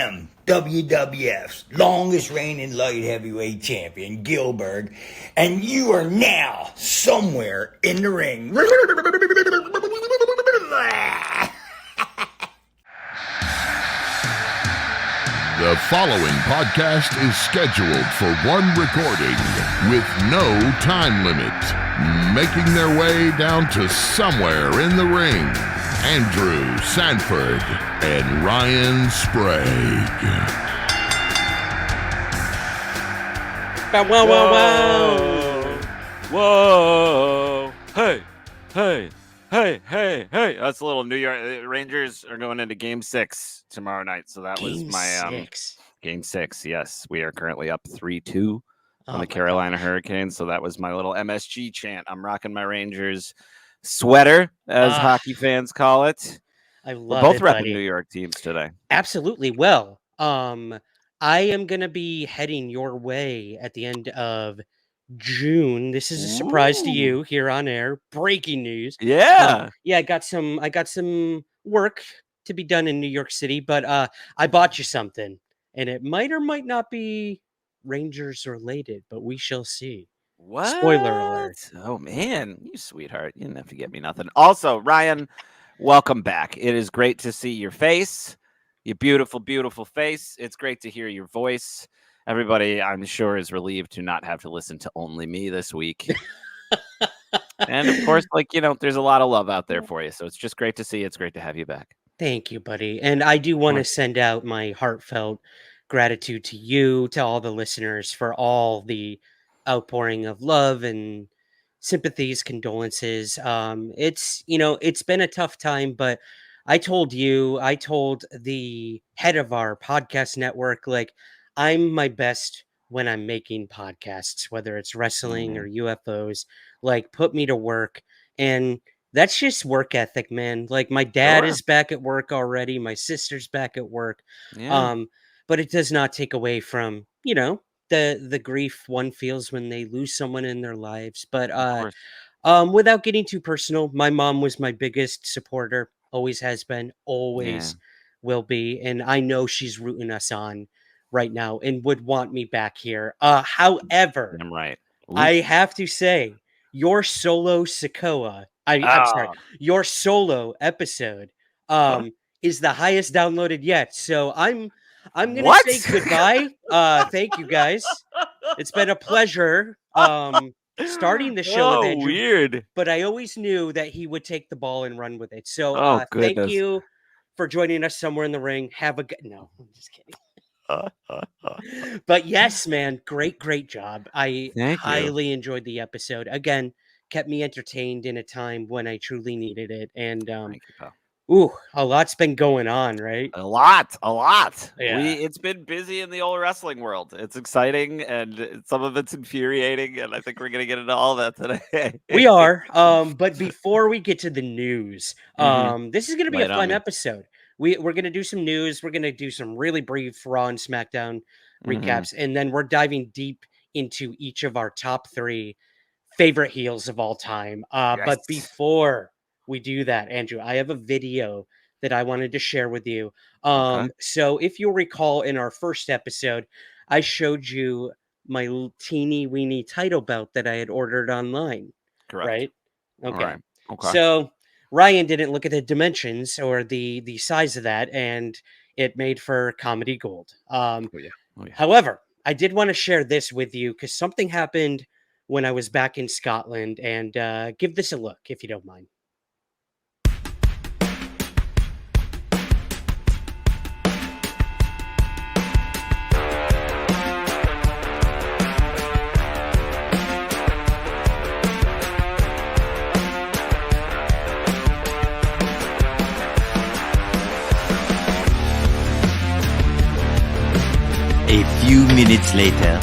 am WWF's longest reigning light heavyweight champion, Gilbert, and you are now somewhere in the ring. The following podcast is scheduled for one recording with no time limit. Making their way down to somewhere in the ring, Andrew Sanford and Ryan Sprague. Wow, wow, wow. Whoa. Hey, hey, hey, hey, hey. That's a little New York. Rangers are going into game 6 tomorrow night. So that was my game 6. Yes, we are currently up 3-2 on the Carolina Hurricanes. So that was my little MSG chant. I'm rocking my Rangers sweater, as hockey fans call it. I love We're both it, repping buddy. New York teams today. Absolutely. Well, I am going to be heading your way at the end of June. This is a surprise to you here on air. Breaking news. Yeah. I got some work to be done in New York City, but I bought you something, and it might or might not be Rangers related, but we shall see. What? Spoiler alert. Oh, man. You sweetheart. You didn't have to get me nothing. Also, Ryan, welcome back. It is great to see your face. Your beautiful, beautiful face. It's great to hear your voice. Everybody, I'm sure, is relieved to not have to listen to only me this week. And, of course, there's a lot of love out there for you. So it's just great to see you. It's great to have you back. Thank you, buddy. And I do want to send out my heartfelt gratitude to you, to all the listeners, for all the outpouring of love and sympathies, condolences. It's been a tough time, but I told the head of our podcast network, I'm my best when I'm making podcasts, whether it's wrestling or UFOs, put me to work. And that's just work ethic, man. My dad is back at work already. My sister's back at work. Yeah. But it does not take away from, the grief one feels when they lose someone in their lives. But without getting too personal, my mom was my biggest supporter, always has been, always will be. And I know she's rooting us on right now and would want me back here. However, I'm right. I have to say, your solo Sokoa, I'm sorry, your solo episode is the highest downloaded yet. So I'm gonna say goodbye. Thank you guys. It's been a pleasure starting the show with Andrew. Weird. But I always knew that he would take the ball and run with it. So thank you for joining us somewhere in the ring. No, I'm just kidding. But yes, man, great job. I highly enjoyed the episode. Again, kept me entertained in a time when I truly needed it. And Thank you, pal. A lot's been going on, right? A lot. Yeah. It's been busy in the old wrestling world. It's exciting, and some of it's infuriating, and I think we're going to get into all that today. We are. But before we get to the news, this is going to be a fun episode. We're going to do some news. We're going to do some really brief Raw and Smackdown recaps, and then we're diving deep into each of our top 3 favorite heels of all time. But before we do that, Andrew, I have a video that I wanted to share with you. So if you'll recall, in our first episode, I showed you my teeny weeny title belt that I had ordered online. Correct. Right? Okay. Right. Okay. So Ryan didn't look at the dimensions or the size of that, and it made for comedy gold. However, I did want to share this with you because something happened when I was back in Scotland, and give this a look if you don't mind. A few minutes later.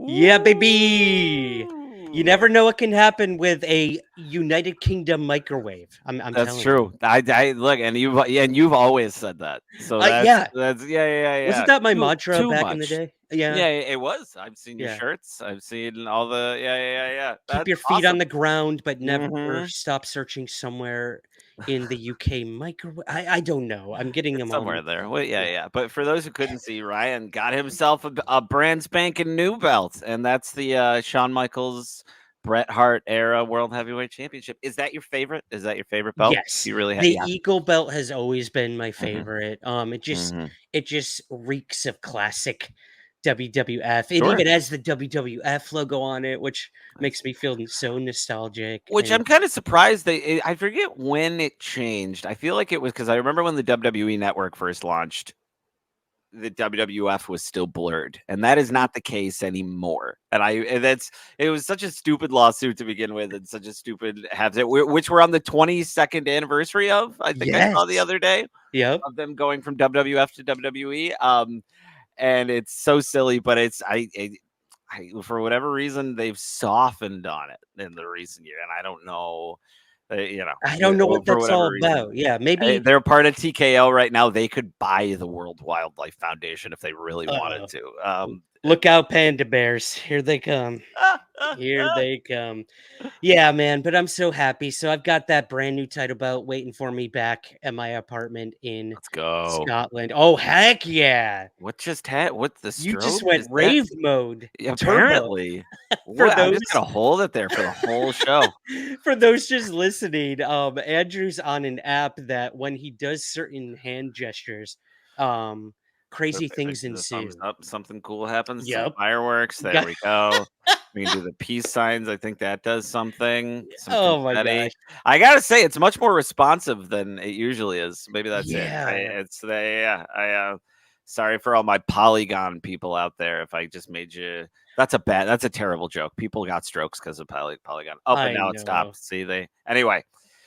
Yeah, baby. You never know what can happen with a United Kingdom microwave. I'm That's telling true. I look, and you've always said that. So you. Yeah. that's yeah. Wasn't that my Too mantra too back in the much. day? Yeah. Yeah, it was. I've seen your Yeah. shirts. I've seen all the yeah. Keep That's your feet on awesome. the ground, but never Mm-hmm. stop searching somewhere in the UK microwave. I don't know. I'm getting them all. Somewhere there. Well, yeah. But for those who couldn't see, Ryan got himself a brand spanking new belt, and that's the Shawn Michaels Bret Hart era World Heavyweight Championship. Is that your favorite? Is that your favorite belt? Yes, You really the yeah. Eagle belt has always been my Mm-hmm. favorite. Mm-hmm. It just reeks of classic WWF. It Sure. even has the WWF logo on it, which makes me feel so nostalgic. Which And I'm kind of surprised I forget when it changed. I feel like it was because I remember when the WWE Network first launched, the WWF was still blurred, and that is not the case anymore. It was such a stupid lawsuit to begin with, and such a stupid which we're on the 22nd anniversary of. I think I saw the yes, other day yep, of them going from WWF to WWE. And it's so silly, but for whatever reason they've softened on it in the recent year, and I don't know, I don't know what for that's whatever all reason. about. Yeah, maybe. They're part of TKO right now. They could buy the World Wildlife Foundation if they really wanted to. Look out, panda bears! Here they come! Here they come! Yeah, man, but I'm so happy. So I've got that brand new title belt waiting for me back at my apartment in Let's go. Scotland. Oh, heck yeah. What just had? What's the You just strobe? went Is that rave mode. Turbo. apparently? For What? I'm those just gonna hold it there for the whole show. for those just listening, Andrew's on an app that when he does certain hand gestures, crazy things The thumbs ensue. up, something cool happens. Some Yep. fireworks. There we go. We can do the peace signs. I think that does something. Some Oh my confetti. gosh. I gotta say, it's much more responsive than it usually is. Maybe that's it. Yeah. It's yeah. Sorry for all my Polygon people out there. If I just made you, that's a terrible joke. People got strokes because of Polygon. Oh, but I now it know. stopped. See, anyway.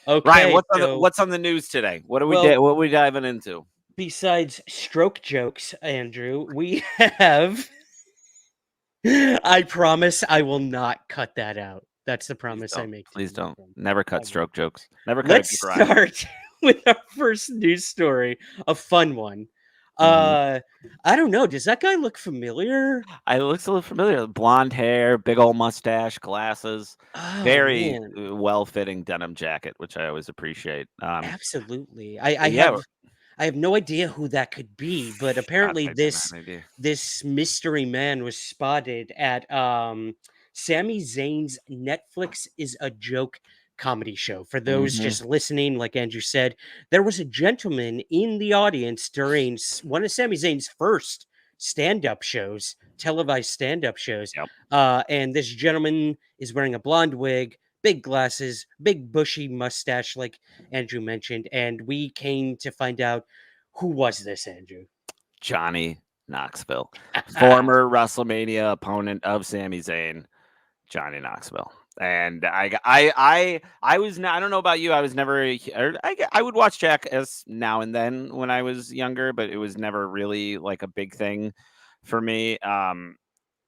Ryan, Okay, so what's on the news today? What well, what are we diving into? besides stroke jokes, Andrew, we have I promise I will not cut that out. That's the Please promise I don't. make to Please you, my don't. friend. Never I cut won't. stroke jokes. Never cut a Let's good rhyme. start with our first news story, a fun one. Mhm. I don't know. Does that guy look familiar? I looks a little familiar. Blonde hair, big old mustache, glasses, Oh very man, well-fitting denim jacket, which I always appreciate. absolutely. Yeah, I have no idea who that could be, but apparently I don't have any idea. this mystery man was spotted at Sami Zayn's Netflix is a Joke comedy show. For those Mhm. just listening, like Andrew said, there was a gentleman in the audience during one of Sami Zayn's first stand-up shows, televised stand-up shows. Yep. And this gentleman is wearing a blonde wig, big glasses, big bushy mustache, like Andrew mentioned, and we came to find out who was this, Andrew? Johnny Knoxville, former WrestleMania opponent of Sami Zayn, Johnny Knoxville. And I was not, I don't know about you. I was never I would watch Jackass now and then when I was younger, but it was never really like a big thing for me.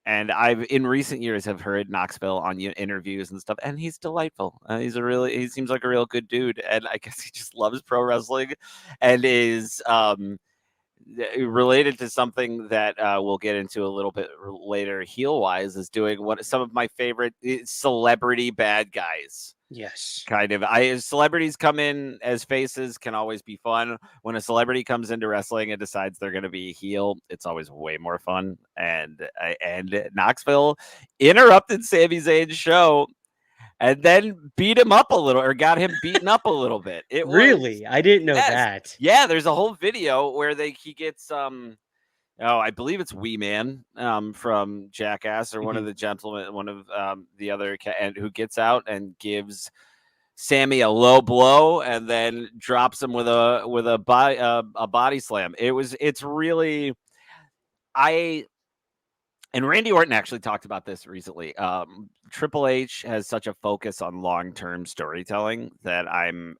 And I've in recent years have heard Knoxville on interviews and stuff, and he's delightful. He seems like a real good dude, and I guess he just loves pro wrestling, and is related to something that we'll get into a little bit later. Heel wise, is doing some of my favorite celebrity bad guys. Yes. Kind of. Celebrities come in as faces can always be fun. When a celebrity comes into wrestling and decides they're going to be a heel, it's always way more fun. And Knoxville interrupted Sami Zayn's show and then beat him up a little, or got him beaten up a little bit. It was Really? I didn't know yes, that. yeah. There's a whole video where he gets oh, I believe it's Wee Man from Jackass, or one of the gentlemen, one of the other, and who gets out and gives Sammy a low blow and then drops him with a body slam. It's really and Randy Orton actually talked about this recently. Triple H has such a focus on long-term storytelling that I'm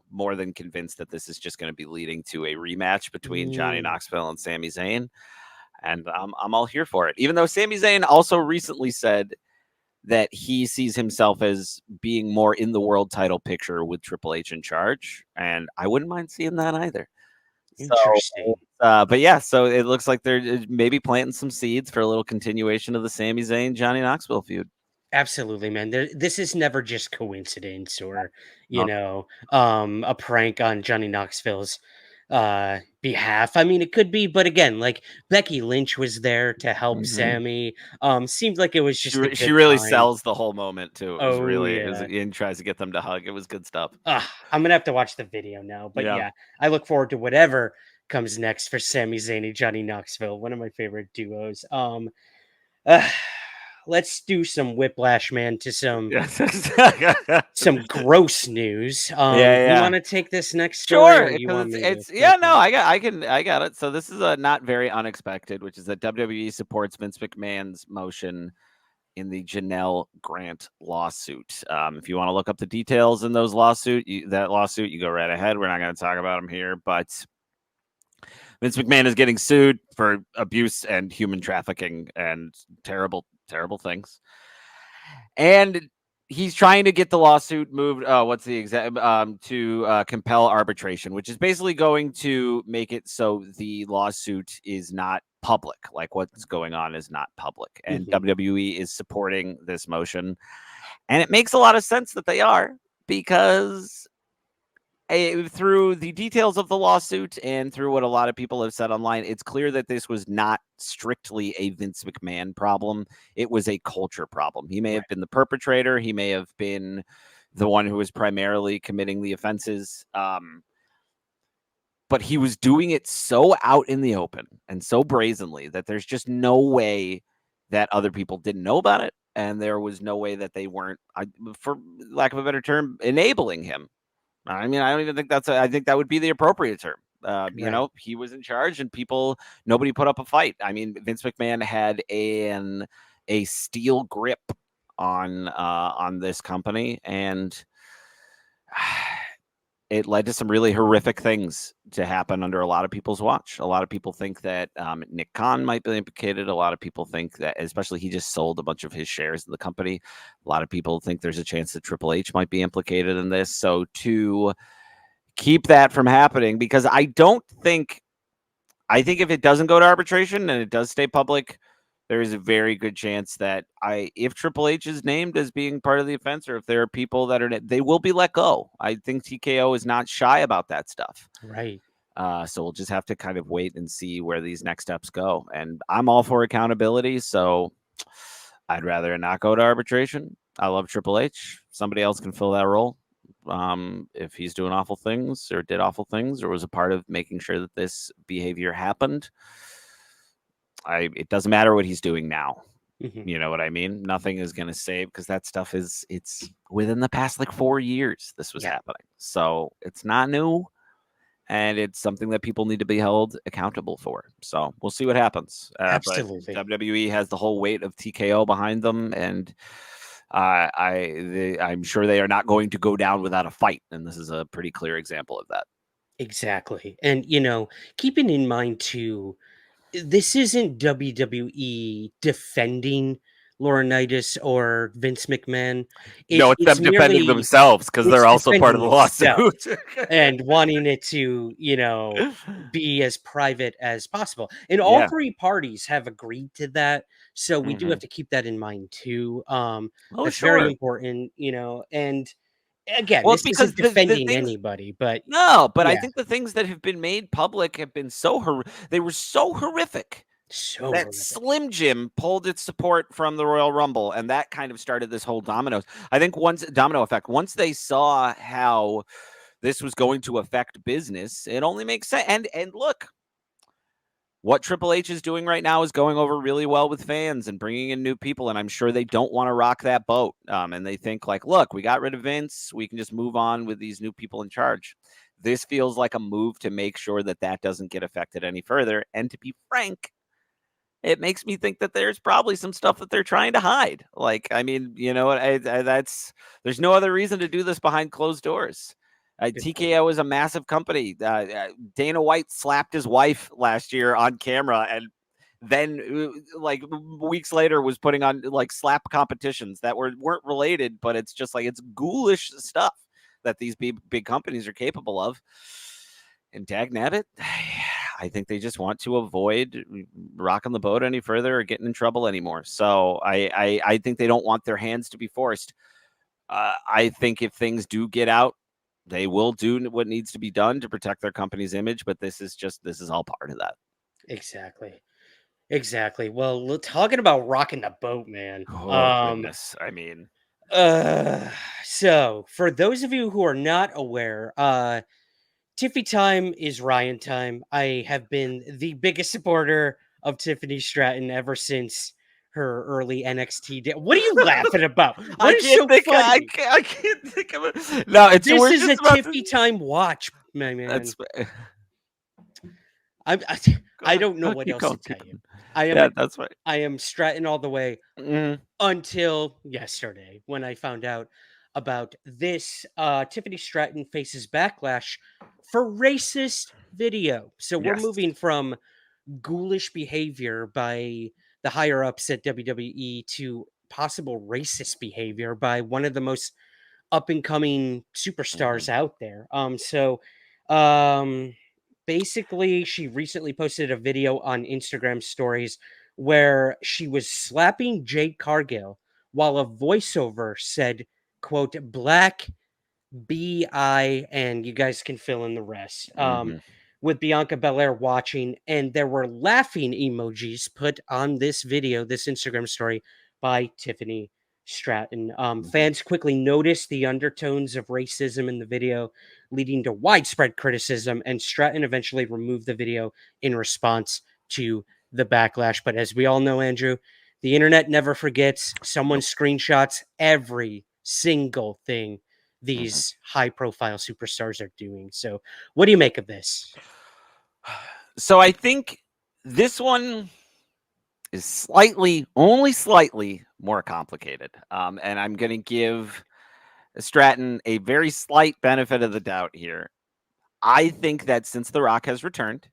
more than convinced that this is just going to be leading to a rematch between Johnny Knoxville and Sami Zayn, and I'm all here for it. Even though Sami Zayn also recently said that he sees himself as being more in the world title picture with Triple H in charge, and I wouldn't mind seeing that either. Interesting. But yeah, so it looks like they're maybe planting some seeds for a little continuation of the Sami Zayn Johnny Knoxville feud. Absolutely, man. This is never just coincidence or a prank on Johnny Knoxville's behalf. I mean, it could be, but again, like Becky Lynch was there to help Sammy. Seemed like it was just a She good really time. sells the whole moment too. It was really yeah. and tries to get them to hug. It was good stuff. I'm gonna have to watch the video now, but yeah, I look forward to whatever comes next for Sami Zayn and Johnny Knoxville. One of my favorite duos. Let's do some whiplash, man, to some gross news. You want to take this next story? Sure, because I got it. So this is a not very unexpected, which is that WWE supports Vince McMahon's motion in the Janelle Grant lawsuit. If you want to look up the details in that lawsuit, you go right ahead. We're not going to talk about them here, but Vince McMahon is getting sued for abuse and human trafficking and terrible, terrible things. And he's trying to get the lawsuit moved. To compel arbitration, which is basically going to make it so the lawsuit is not public. Like what's going on is not public. And WWE is supporting this motion. And it makes a lot of sense that they are, because through the details of the lawsuit and through what a lot of people have said online, it's clear that this was not strictly a Vince McMahon problem. It was a culture problem. He may have been the perpetrator. He may have been the one who was primarily committing the offenses. But he was doing it so out in the open and so brazenly that there's just no way that other people didn't know about it. And there was no way that they weren't, for lack of a better term, enabling him. I mean, I don't even think I think that would be the appropriate term. He was in charge and nobody put up a fight. I mean, Vince McMahon had a steel grip on this company, and it led to some really horrific things to happen under a lot of people's watch. A lot of people think that Nick Khan might be implicated. A lot of people think that, especially, he just sold a bunch of his shares in the company. A lot of people think there's a chance that Triple H might be implicated in this. So to keep that from happening, because I think if it doesn't go to arbitration and it does stay public, there is a very good chance that if Triple H is named as being part of the offense, or if there are people that they will be let go. I think TKO is not shy about that stuff. Right. So we'll just have to kind of wait and see where these next steps go. And I'm all for accountability, so I'd rather not go to arbitration. I love Triple H. Somebody else can fill that role. If he's doing awful things or did awful things or was a part of making sure that this behavior happened, it doesn't matter what he's doing now. You know what I mean? Nothing is going to save, because that stuff it's within the past 4 years this was happening. So it's not new, and it's something that people need to be held accountable for. So we'll see what happens. Absolutely. But WWE has the whole weight of TKO behind them, and I'm sure they are not going to go down without a fight. And this is a pretty clear example of that. Exactly. And, keeping in mind too, this isn't WWE defending Laurinaitis or Vince McMahon. It's them defending themselves, because they're also part of the lawsuit and wanting it to, be as private as possible. And all three parties have agreed to that. So we do have to keep that in mind too. That's very important, and again, this isn't defending anybody, but no, but I think the things that have been made public have been they were so horrific. Slim Jim pulled its support from the Royal Rumble, and that kind of started this whole domino effect. Once they saw how this was going to affect business, it only makes sense. And look, what Triple H is doing right now is going over really well with fans and bringing in new people, and I'm sure they don't want to rock that boat. And they think look, we got rid of Vince, we can just move on with these new people in charge. This feels like a move to make sure that doesn't get affected any further. And to be frank, it makes me think that there's probably some stuff that they're trying to hide. There's no other reason to do this behind closed doors. TKO is a massive company. Dana White slapped his wife last year on camera, and then like weeks later was putting on like slap competitions that weren't related, but it's just like it's ghoulish stuff that these big companies are capable of. And dagnabbit, I think they just want to avoid rocking the boat any further or getting in trouble anymore. So I think they don't want their hands to be forced. I think if things do get out, they will do what needs to be done to protect their company's image. But this is all part of that. Exactly. Well, talking about rocking the boat, man. Oh goodness! I mean, so for those of you who are not aware, Tiffy time is Ryan time. I have been the biggest supporter of Tiffany Stratton ever since her early NXT. What are you laughing about? What is so funny? I can't think of it. No, it's this is a Tiffy time watch, my man. That's. I don't know what else to tell you. That's right. I am Stratton all the way until yesterday when I found out about this. Tiffany Stratton faces backlash for racist video. So we're moving from ghoulish behavior by the higher ups at WWE to possible racist behavior by one of the most up and coming superstars out there. Basically, she recently posted a video on Instagram stories where she was slapping Jade Cargill while a voiceover said, quote, "Black BI," and you guys can fill in the rest. With Bianca Belair watching, and there were laughing emojis put on this video, this Instagram story by Tiffany Stratton. Fans quickly noticed the undertones of racism in the video, leading to widespread criticism, and Stratton eventually removed the video in response to the backlash. But as we all know, Andrew, the internet never forgets. Someone screenshots every single thing these high-profile superstars are doing. So what do you make of this? So I think this one is only slightly more complicated. And I'm going to give Stratton a very slight benefit of the doubt here. I think that since The Rock has returned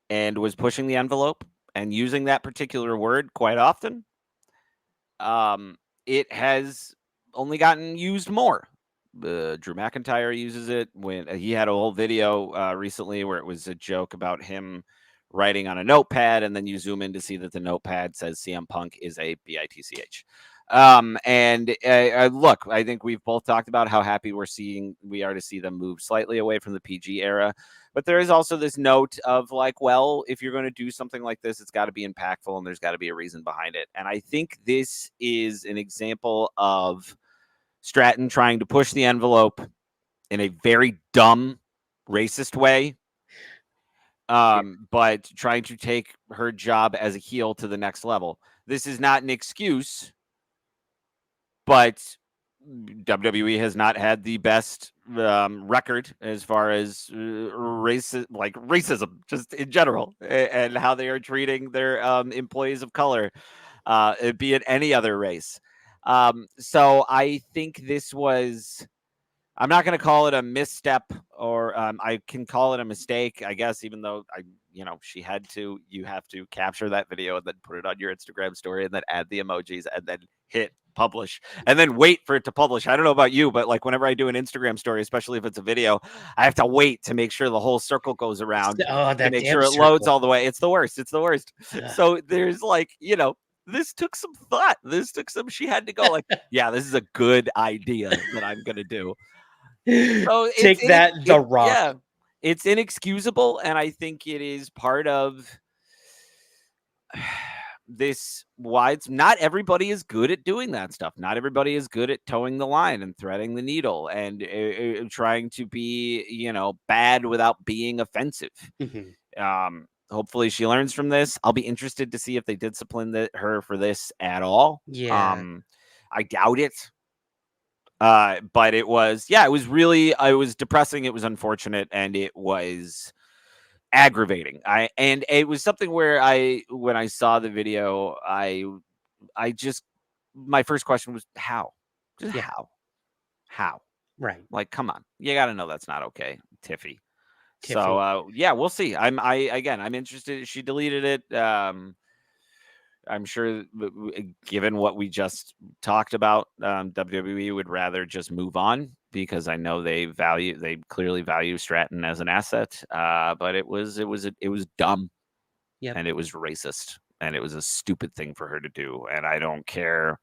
and was pushing the envelope and using that particular word quite often, it has only gotten used more. Drew McIntyre uses it when he had a whole video recently where it was a joke about him writing on a notepad, and then you zoom in to see that the notepad says CM Punk is a bitch. And look, I think we've both talked about how happy we are to see them move slightly away from the PG era. But there is also this note of like, well, if you're going to do something like this, it's got to be impactful and there's got to be a reason behind it. And I think this is an example of Stratton trying to push the envelope in a very dumb, racist way, but trying to take her job as a heel to the next level. This is not an excuse, but WWE has not had the best record as far as racism, just in general, and how they are treating their employees of color, be it any other race. So I think this was, I'm not going to call it a misstep, or I can call it a mistake, I guess, even though you have to capture that video and then put it on your Instagram story and then add the emojis and then hit publish and then wait for it to publish. I don't know about you, but like whenever I do an Instagram story, especially if it's a video, I have to wait to make sure the whole circle goes around to make sure it loads all the way. It's the worst. Yeah. So there's this took some thought. She had to go like, yeah, this is a good idea that I'm going to do. So The Rock. Yeah, it's inexcusable. And I think it is part of this not everybody is good at doing that stuff. Not everybody is good at towing the line and threading the needle and trying to be, bad without being offensive. Hopefully she learns from this. I'll be interested to see if they discipline her for this at all. Yeah. I doubt it. But it was depressing. It was unfortunate, and it was aggravating. And it was something where when I saw the video, my first question was how? How? Right. Like, come on, you got to know that's not okay, Tiffy. So yeah, we'll see. I'm interested. She deleted it. I'm sure, given what we just talked about, WWE would rather just move on because I know they clearly value Stratton as an asset. But it was dumb, and it was racist, and it was a stupid thing for her to do. And I don't care.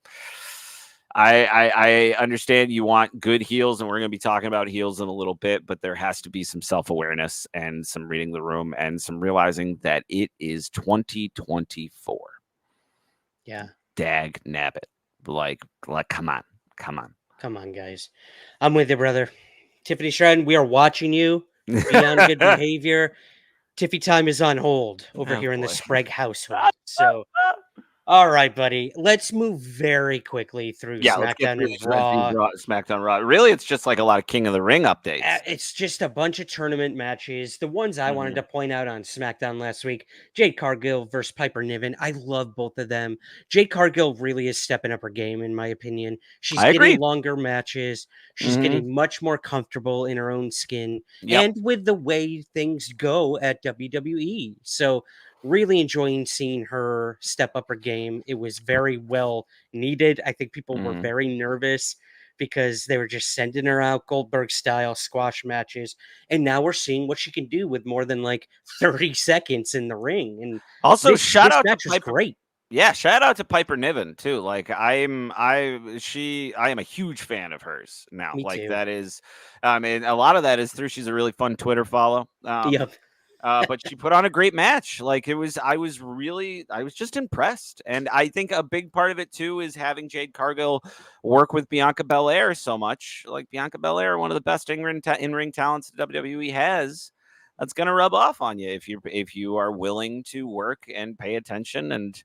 I understand you want good heels, and we're going to be talking about heels in a little bit, but there has to be some self-awareness and some reading the room and some realizing that it is 2024. Yeah. Dag nabbit. Like, come on. Come on, guys. I'm with you, brother. Tiffany Stratton, we are watching you. Be on good behavior. Tiffy time is on hold over here in the Sprague household. So, all right, buddy. Let's move very quickly through Smackdown and Raw. Smackdown Raw. Really, it's just like a lot of King of the Ring updates. It's just a bunch of tournament matches. The ones I wanted to point out on SmackDown last week, Jade Cargill versus Piper Niven. I love both of them. Jade Cargill really is stepping up her game, in my opinion. She's getting longer matches. She's getting much more comfortable in her own skin and with the way things go at WWE. So really enjoying seeing her step up her game. It was very well needed. I think people were very nervous because they were just sending her out Goldberg style squash matches. And now we're seeing what she can do with more than like 30 seconds in the ring. And also shout out to Piper. Great. Yeah, shout out to Piper Niven too. Like I am a huge fan of hers now. Me like too. That is and a lot of that is through she's a really fun Twitter follow. But she put on a great match. Like I was just impressed. And I think a big part of it too is having Jade Cargill work with Bianca Belair so much. Like Bianca Belair, one of the best in-ring talents WWE has. That's going to rub off on you if you are willing to work and pay attention. And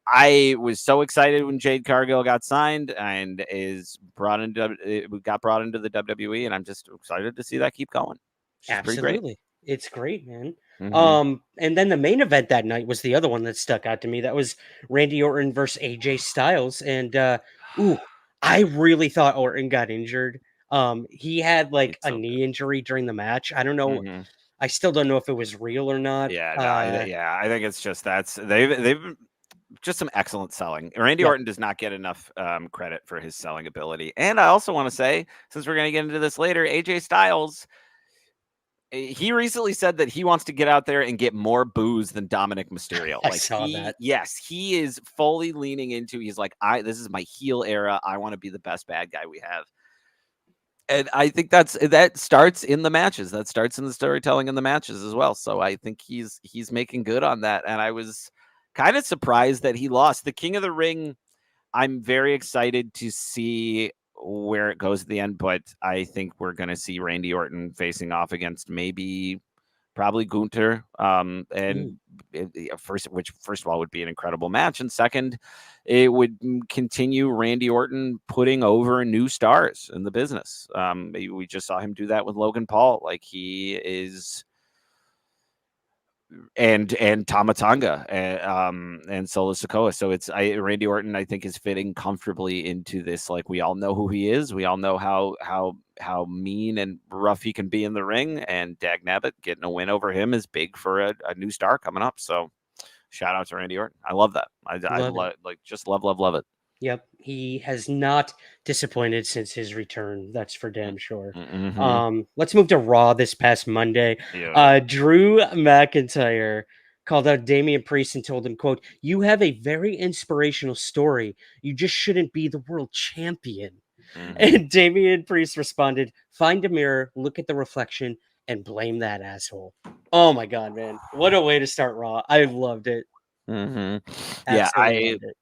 I was so excited when Jade Cargill got signed and got brought into the WWE, and I'm just excited to see that keep going. She's Absolutely. Pretty great. It's great, man. And then the main event that night was the other one that stuck out to me. That was Randy Orton versus AJ Styles. And I really thought Orton got injured. He had like a knee injury during the match. I don't know. I still don't know if it was real or not. I think it's just they've just some excellent selling. Randy Orton does not get enough credit for his selling ability. And I also want to say, since we're going to get into this later, AJ Styles, he recently said that he wants to get out there and get more booze than Dominic Mysterio. I saw that. Yes, he is fully leaning into. He's like, this is my heel era. I want to be the best bad guy we have. And I think that starts in the matches. That starts in the storytelling in the matches as well. So I think he's making good on that. And I was kind of surprised that he lost. The King of the Ring, I'm very excited to see where it goes at the end, but I think we're going to see Randy Orton facing off against probably Gunther. First of all would be an incredible match, and second, it would continue Randy Orton putting over new stars in the business. We just saw him do that with Logan Paul. Like he is. And Tama Tonga and Solo Sikoa. So Randy Orton, I think, is fitting comfortably into this. Like we all know who he is. We all know how mean and rough he can be in the ring. And Dag Nabbit getting a win over him is big for a new star coming up. So shout out to Randy Orton. I love that. I love it. Yep, he has not disappointed since his return. That's for damn sure. Let's move to Raw this past Monday. Drew McIntyre called out Damian Priest and told him, quote, "You have a very inspirational story. You just shouldn't be the world champion." And Damian Priest responded, "Find a mirror, look at the reflection, and blame that asshole." Oh my God, man. What a way to start Raw. I loved it. Loved it.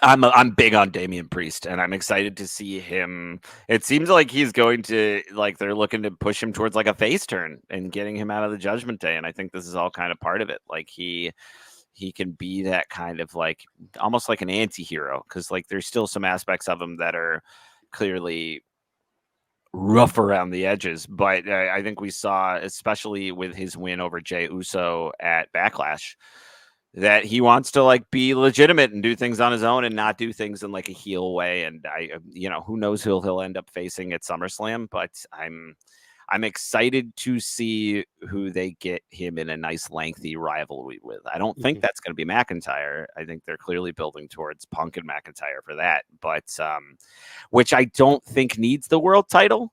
I'm big on Damian Priest, and I'm excited to see him. It seems like he's going to they're looking to push him towards like a face turn and getting him out of the Judgment Day, and I think this is all kind of part of it. Like he can be that kind of like almost like an anti-hero, because like there's still some aspects of him that are clearly rough around the edges, but I think we saw, especially with his win over Jey Uso at Backlash, that he wants to like be legitimate and do things on his own and not do things in like a heel way. And who knows who he'll end up facing at SummerSlam, but I'm excited to see who they get him in a nice lengthy rivalry with. I don't think that's going to be McIntyre. I think they're clearly building towards Punk and McIntyre for that, but which I don't think needs the world title.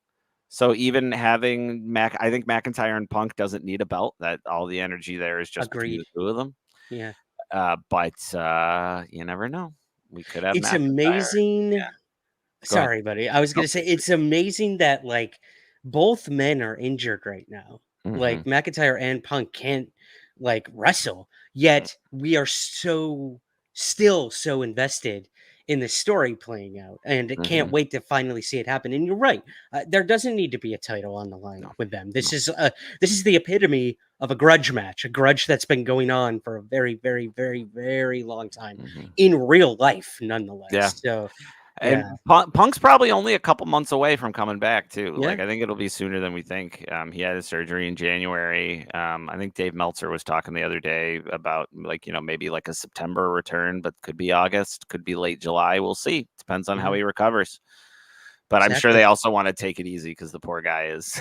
So even having I think McIntyre and Punk doesn't need a belt. That all the energy there is just between the two of them. Yeah. But you never know. We could have It's McIntyre. amazing. Yeah. Sorry, buddy. I was going to say it's amazing that like both men are injured right now. Like McIntyre and Punk can't like wrestle, yet we are still so invested in the story playing out, and can't wait to finally see it happen. And you're right, there doesn't need to be a title on the line with them. This is the epitome of a grudge match, a grudge that's been going on for a very, very, very, very long time in real life, nonetheless. Yeah. So. And Punk's probably only a couple months away from coming back too. Yeah. Like I think it'll be sooner than we think. He had his surgery in January. I think Dave Meltzer was talking the other day about like, maybe like a September return, but could be August, could be late July. We'll see. Depends on how he recovers. But I'm sure they also want to take it easy because the poor guy is,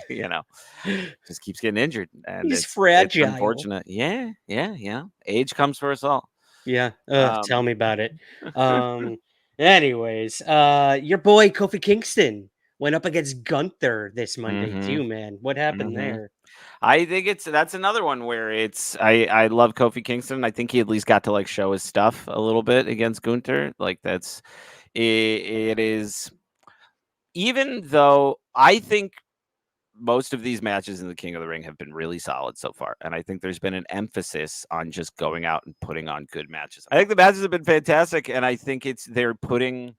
just keeps getting injured. And he's fragile. It's unfortunate. Yeah. Age comes for us all. Yeah. Tell me about it. Anyways, your boy Kofi Kingston went up against Gunther this Monday too, man. What happened there? I think that's another one where I love Kofi Kingston. I think he at least got to like show his stuff a little bit against Gunther. Like it is, even though I think most of these matches in the King of the Ring have been really solid so far. And I think there's been an emphasis on just going out and putting on good matches. I think the matches have been fantastic. And I think they're putting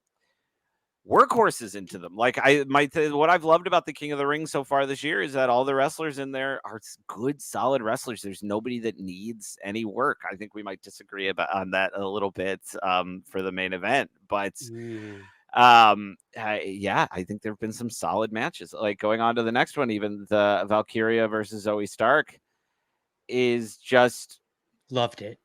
workhorses into them. Like what I've loved about the King of the Ring so far this year is that all the wrestlers in there are good, solid wrestlers. There's nobody that needs any work. I think we might disagree on that a little bit for the main event, but I think there have been some solid matches. Like going on to the next one, even the Valkyria versus Zoe Stark is just loved it.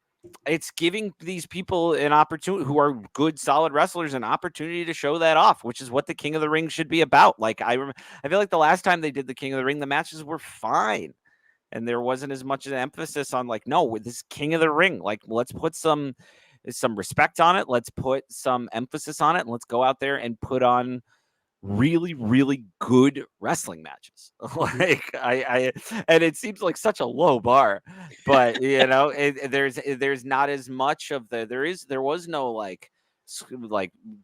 It's giving these people an opportunity who are good, solid wrestlers an opportunity to show that off, which is what the King of the Ring should be about. Like I feel like the last time they did the King of the Ring, the matches were fine. And there wasn't as much an emphasis on like, no, with this King of the Ring, like let's put some respect on it. Let's put some emphasis on it. And let's go out there and put on really, really good wrestling matches. Like and it seems like such a low bar, but there's not as much of there was no like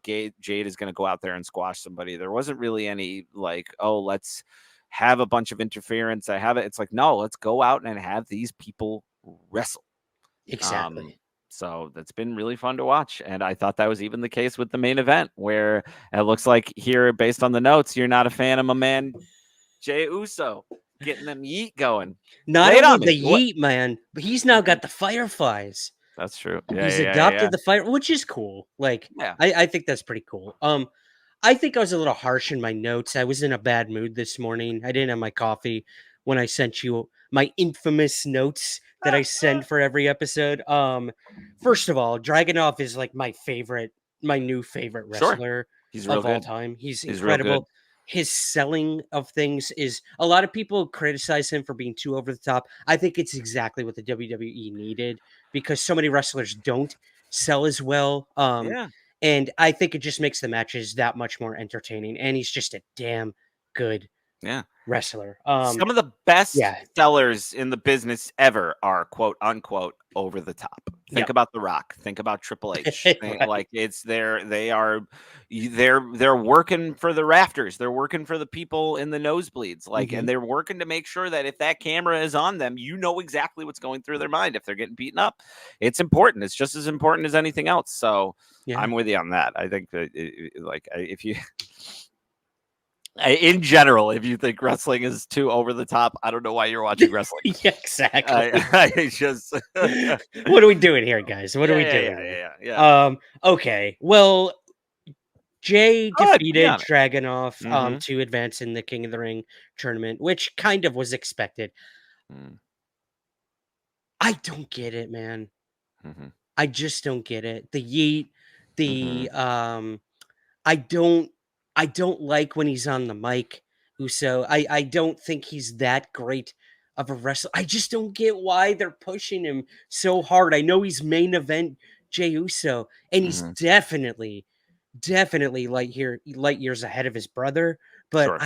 Jade is going to go out there and squash somebody. There wasn't really any like, oh, let's have a bunch of interference. It's like, no, let's go out and have these people wrestle. Exactly. So that's been really fun to watch. And I thought that was even the case with the main event, where it looks like here, based on the notes, you're not a fan of my man, Jey Uso, getting them yeet going. Not only the yeet, man, but he's now got the Fireflies. That's true. He's adopted the fire, which is cool. Like, I think that's pretty cool. I think I was a little harsh in my notes. I was in a bad mood this morning. I didn't have my coffee when I sent you my infamous notes that I send for every episode. First of all, Dragunov is like my new favorite wrestler of all time. He's incredible. His selling of things is, a lot of people criticize him for being too over the top. I think it's exactly what the WWE needed, because so many wrestlers don't sell as well. And I think it just makes the matches that much more entertaining. And he's just a damn good wrestler. Some of the best sellers in the business ever are quote unquote over the top. Think about The Rock. Think about Triple H. Like they're working for the rafters. They're working for the people in the nosebleeds. Like, and they're working to make sure that if that camera is on them, you know exactly what's going through their mind if they're getting beaten up. It's important. It's just as important as anything else. So I'm with you on that. I think that if you. In general, if you think wrestling is too over the top, I don't know why you're watching wrestling. Yeah, exactly. I just what are we doing here, guys? What are we doing? Yeah. Okay. Well, Jay defeated Dragunov to advance in the King of the Ring tournament, which kind of was expected. I don't get it, man. I just don't get it. The yeet, I don't like when he's on the mic. Uso. I don't think he's that great of a wrestler. I just don't get why they're pushing him so hard. I know he's main event Jey Uso, and he's definitely light years ahead of his brother. But Sure.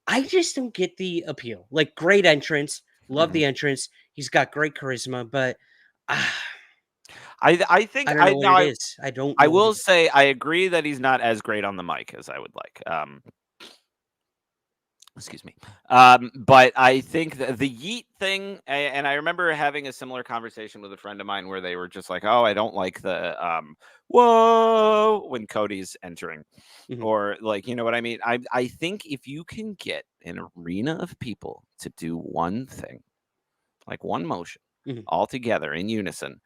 I just don't get the appeal. Like, great entrance, love the entrance. He's got great charisma, but I think I don't know what it is. I don't know I what will it is. say I agree that he's not as great on the mic as I would like. Excuse me. But I think the yeet thing, and I remember having a similar conversation with a friend of mine where they were just like, "Oh, I don't like the whoa" when Cody's entering, or like, you know what I mean. I think if you can get an arena of people to do one thing, like one motion, all together in unison,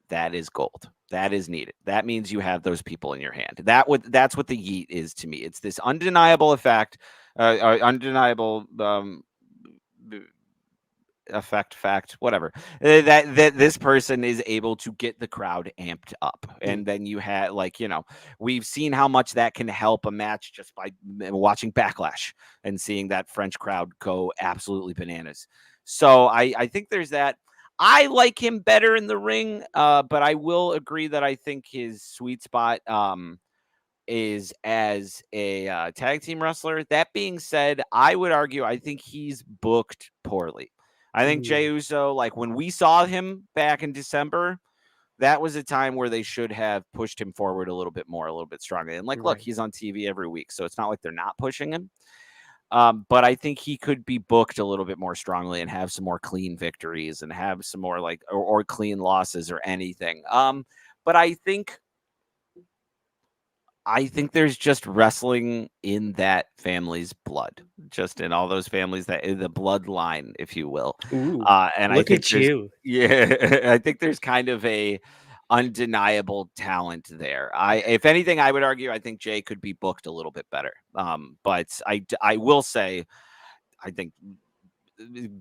that is gold. That is needed. That means you have those people in your hand. That's what the yeet is to me. It's this undeniable effect, undeniable fact, whatever. That this person is able to get the crowd amped up, and then you had, like, you know, we've seen how much that can help a match just by watching Backlash and seeing that French crowd go absolutely bananas. So I think there's that. I like him better in the ring, but I will agree that I think his sweet spot is as a tag team wrestler. That being said, I would argue I think he's booked poorly. I think Jey Uso, like when we saw him back in December, that was a time where they should have pushed him forward a little bit more, a little bit stronger. And like, look, he's on TV every week, so it's not like they're not pushing him. But I think he could be booked a little bit more strongly and have some more clean victories and have some more like or clean losses or anything. But I think there's just wrestling in that family's blood, just in all those families, that the bloodline, if you will. Ooh, And I look think at you. Yeah, I think there's kind of a undeniable talent there. If anything, I would argue I think Jey could be booked a little bit better. But I will say, I think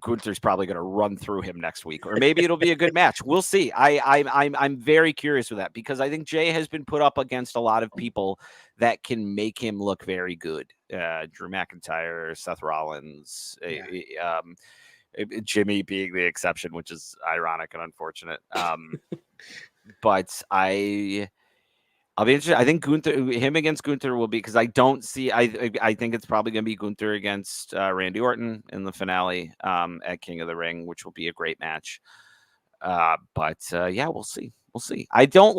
Gunther's probably going to run through him next week, or maybe it'll be a good match. We'll see. I'm very curious with that, because I think Jey has been put up against a lot of people that can make him look very good. Drew McIntyre, Seth Rollins, Jimmy being the exception, which is ironic and unfortunate. But I'll be interested. I think him against Gunther will be, because I don't see. I think it's probably going to be Gunther against Randy Orton in the finale at King of the Ring, which will be a great match. But yeah, we'll see. We'll see. I don't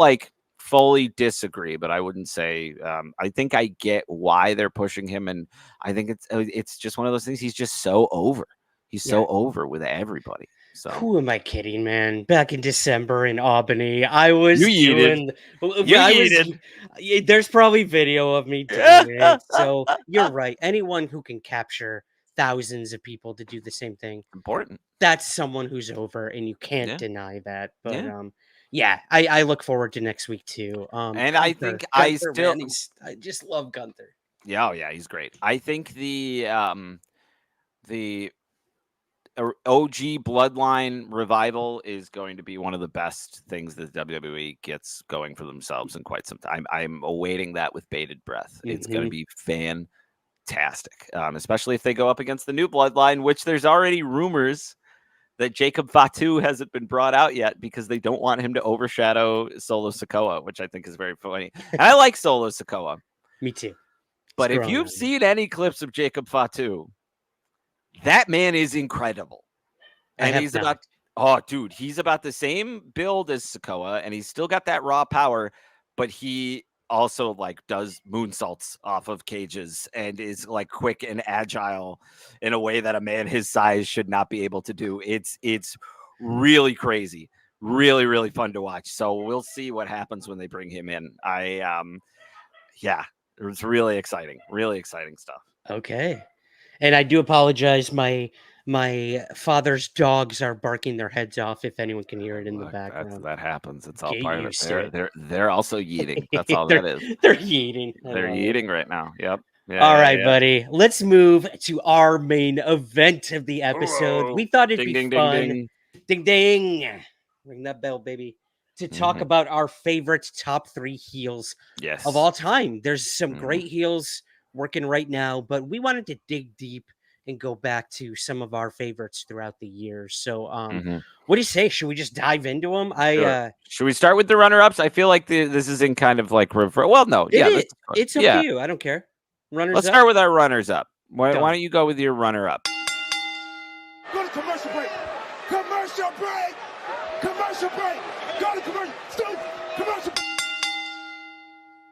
fully disagree, but I wouldn't say. I think I get why they're pushing him, and I think it's just one of those things. He's just so over. He's so over with everybody. So who am I kidding, man? Back in December in Albany, I was doing. There's probably video of me doing it. So you're right. Anyone who can capture thousands of people to do the same thing, important. That's someone who's over, and you can't deny that. But I look forward to next week too. And Gunther, I think Gunther, I just love Gunther. Yeah, he's great. I think the OG Bloodline revival is going to be one of the best things that WWE gets going for themselves in quite some time. I'm awaiting that with bated breath. It's going to be fantastic, especially if they go up against the new Bloodline, which there's already rumors that Jacob Fatu hasn't been brought out yet because they don't want him to overshadow Solo Sikoa, which I think is very funny. And I like Solo Sikoa. Me too. But if you've seen any clips of Jacob Fatu, that man is incredible. And he's about the same build as Sikoa, and he's still got that raw power, but he also does moonsaults off of cages and is quick and agile in a way that a man his size should not be able to do. It's really crazy, really, really fun to watch. So we'll see what happens when they bring him in. It's really exciting stuff. Okay. And I do apologize. My father's dogs are barking their heads off, if anyone can hear it in the background. That happens. It's all part of it. They're also yeeting. That's all that is. They're yeeting. They're yeeting right now. Yep. Yeah, all right, buddy. Let's move to our main event of the episode. We thought it'd be fun. Ding, ding. Ring that bell, baby. To talk about our favorite top 3 heels of all time. There's some great heels working right now, but we wanted to dig deep and go back to some of our favorites throughout the years. So, what do you say? Should we just dive into them? Sure. Should we start with the runner-ups? I feel like this is in kind of like reverse. Well, no, yeah, it's up to you. I don't care. Let's start with our runners-up. Why don't you go with your runner-up? Go to commercial break. Commercial break. Commercial break. Go to commercial. Commercial.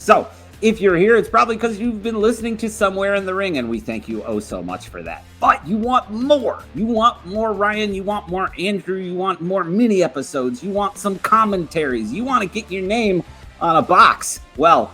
So, if you're here, it's probably because you've been listening to Somewhere in the Ring, and we thank you oh so much for that. But you want more. You want more Ryan. You want more Andrew. You want more mini episodes. You want some commentaries. You want to get your name on a box. Well,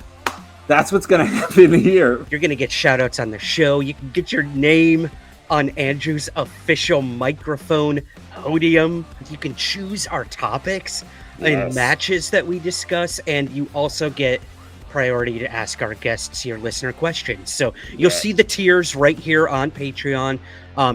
that's what's going to happen here. You're going to get shout-outs on the show. You can get your name on Andrew's official microphone podium. You can choose our topics and matches that we discuss, and you also get priority to ask our guests your listener questions. So you'll see the tiers right here on Patreon.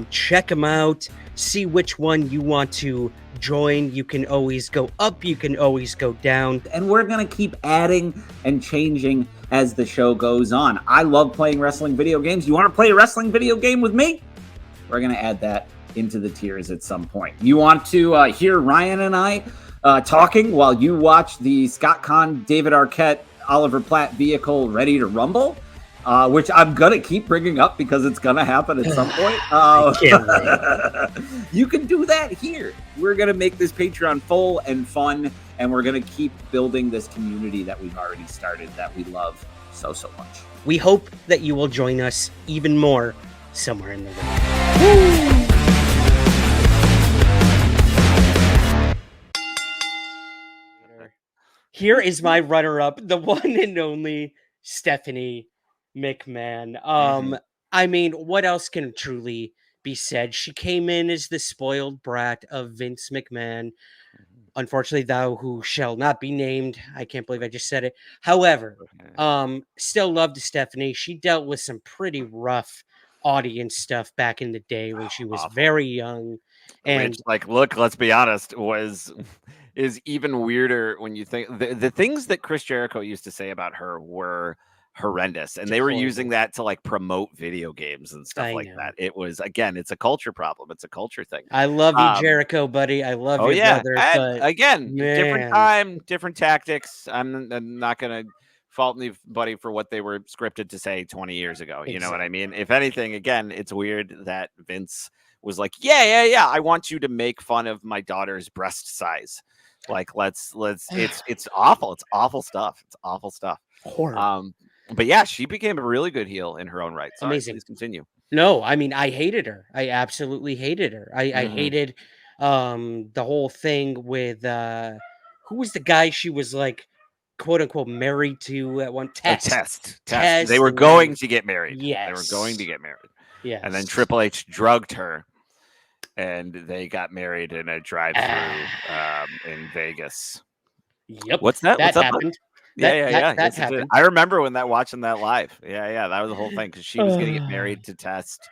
Check them out. See which one you want to join. You can always go up. You can always go down. And we're going to keep adding and changing as the show goes on. I love playing wrestling video games. You want to play a wrestling video game with me? We're going to add that into the tiers at some point. You want to hear Ryan and I talking while you watch the Scott Conn, David Arquette, Oliver Platt vehicle Ready to Rumble, which I'm going to keep bringing up because it's going to happen at some point. You can do that here. We're going to make this Patreon full and fun, and we're going to keep building this community that we've already started that we love so much. We hope that you will join us even more somewhere in the ring. Here is my runner-up, the one and only Stephanie McMahon. I mean, what else can truly be said? She came in as the spoiled brat of Vince McMahon. Unfortunately, thou who shall not be named. I can't believe I just said it. However, still loved Stephanie. She dealt with some pretty rough audience stuff back in the day when she was very young. And which, look, let's be honest, is even weirder when you think the things that Chris Jericho used to say about her were horrendous, and they were using that to promote video games and stuff that. It was, again, it's a culture problem. It's a culture thing. I love you, Jericho, buddy. I love you, brother. But again, different time, different tactics. I'm not gonna fault anybody for what they were scripted to say 20 years ago. You know what I mean? If anything, again, it's weird that Vince was like, yeah, I want you to make fun of my daughter's breast size. Let's it's awful. It's awful stuff. It's awful stuff. Horrible. But yeah, she became a really good heel in her own right. Sorry, amazing. Please continue. No, I mean, I hated her. I absolutely hated her. I hated the whole thing with who was the guy she was quote unquote married to at one Test. They were going to get married. Yes. They were going to get married. Yes. And then Triple H drugged her, and they got married in a drive-through in Vegas. Yep. What's that? That What's happened. Yeah. That happened. I remember watching that live. Yeah, that was the whole thing, because she was going to get married to Test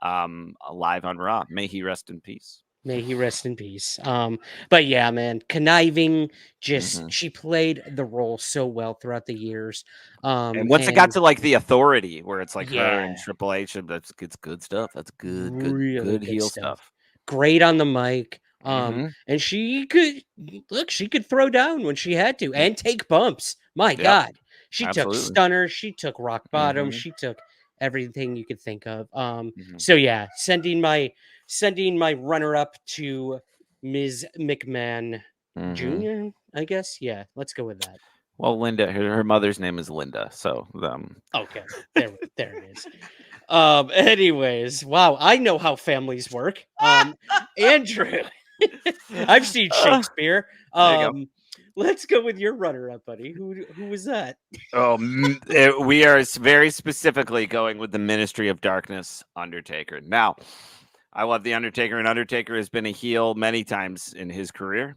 live on Raw. May he rest in peace. May he rest in peace. But yeah, man, conniving, she played the role so well throughout the years. And once it got to the authority, where it's her and Triple H, it's good stuff. That's really good heel stuff. Great on the mic. And she could throw down when she had to and take bumps. My God, she took stunners, she took rock bottom, she took everything you could think of. So yeah, sending my runner-up to Ms. McMahon Jr., I guess. Yeah, let's go with that. Well, Linda, her mother's name is Linda, so okay, there it is. Anyways, wow, I know how families work. Andrew, I've seen Shakespeare. Let's go with your runner-up, buddy. Who was that? We are very specifically going with the Ministry of Darkness, Undertaker. Now, I love the Undertaker, and Undertaker has been a heel many times in his career.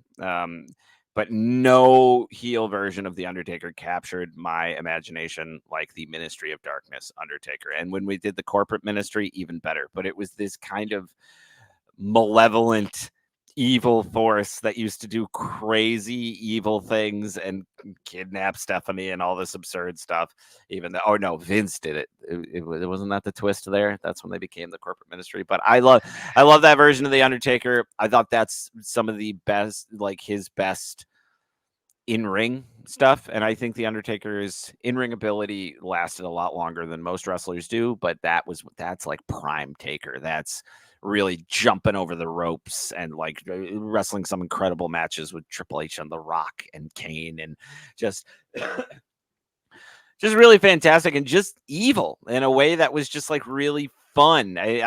But no heel version of the Undertaker captured my imagination like the Ministry of Darkness Undertaker. And when we did the corporate ministry, even better. But it was this kind of malevolent evil force that used to do crazy evil things and kidnap Stephanie and all this absurd stuff. Even though, oh no, Vince did it. It wasn't that the twist there. That's when they became the corporate ministry. But I love that version of the Undertaker. I thought that's some of the best, like his best in-ring stuff, and I think the Undertaker's in-ring ability lasted a lot longer than most wrestlers do, but that's like prime Taker. That's really jumping over the ropes and like wrestling some incredible matches with Triple H and The Rock and Kane, and just just really fantastic and just evil in a way that was just like really fun. This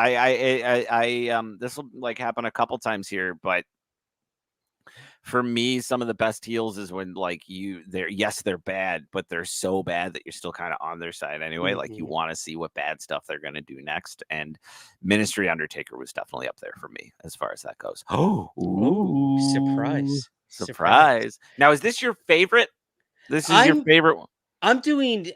will like happen a couple times here, but for me, some of the best heels is when like they're bad, but they're so bad that you're still kind of on their side anyway. Mm-hmm. Like you want to see what bad stuff they're going to do next. And Ministry Undertaker was definitely up there for me as far as that goes. Oh, surprise. Now, is this your favorite? This is your favorite one? I'm doing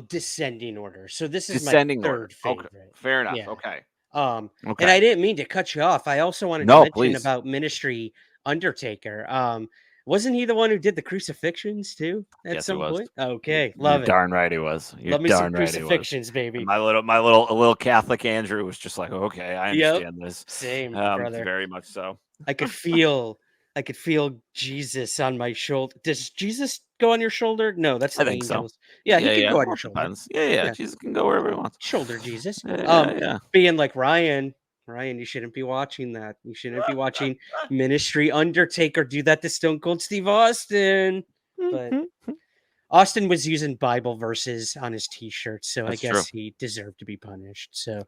descending order. So this is descending my third favorite. Okay. Fair enough. Yeah. Okay. And I didn't mean to cut you off. I also wanted to mention about Ministry Undertaker. Wasn't he the one who did the crucifixions too at some point? Okay, love it. Darn right he was. Love me some crucifixions, baby. And my little Catholic Andrew was just like, okay, I understand this. Same, brother. Very much so. I could feel Jesus on my shoulder. Does Jesus go on your shoulder? No, that's the angels. So. Yeah, he can go on your shoulder. Depends. Yeah. Jesus can go wherever he wants. Shoulder Jesus. Being like Ryan, you shouldn't be watching that. You shouldn't be watching Ministry Undertaker do that to Stone Cold Steve Austin. But Austin was using Bible verses on his t-shirt, so I guess he deserved to be punished. So,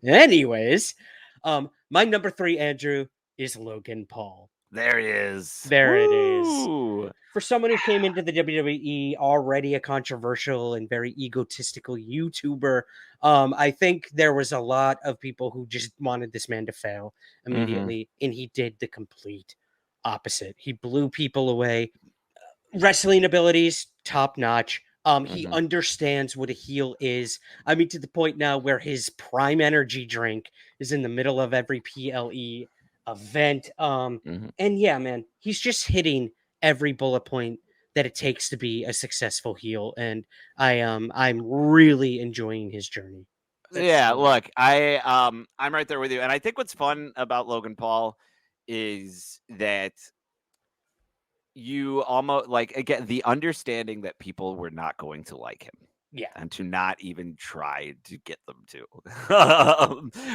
anyways, my number 3, Andrew, is Logan Paul. There he is. There it is. For someone who came into the WWE already a controversial and very egotistical YouTuber, I think there was a lot of people who just wanted this man to fail immediately, and he did the complete opposite. He blew people away. Wrestling abilities, top notch. He understands what a heel is. I mean, to the point now where his Prime Energy drink is in the middle of every PLE event. And yeah, man, he's just hitting every bullet point that it takes to be a successful heel, and I'm really enjoying his journey. Look, I'm right there with you, and I think what's fun about Logan Paul is that you almost like, again, the understanding that people were not going to like him. Yeah. And to not even try to get them to,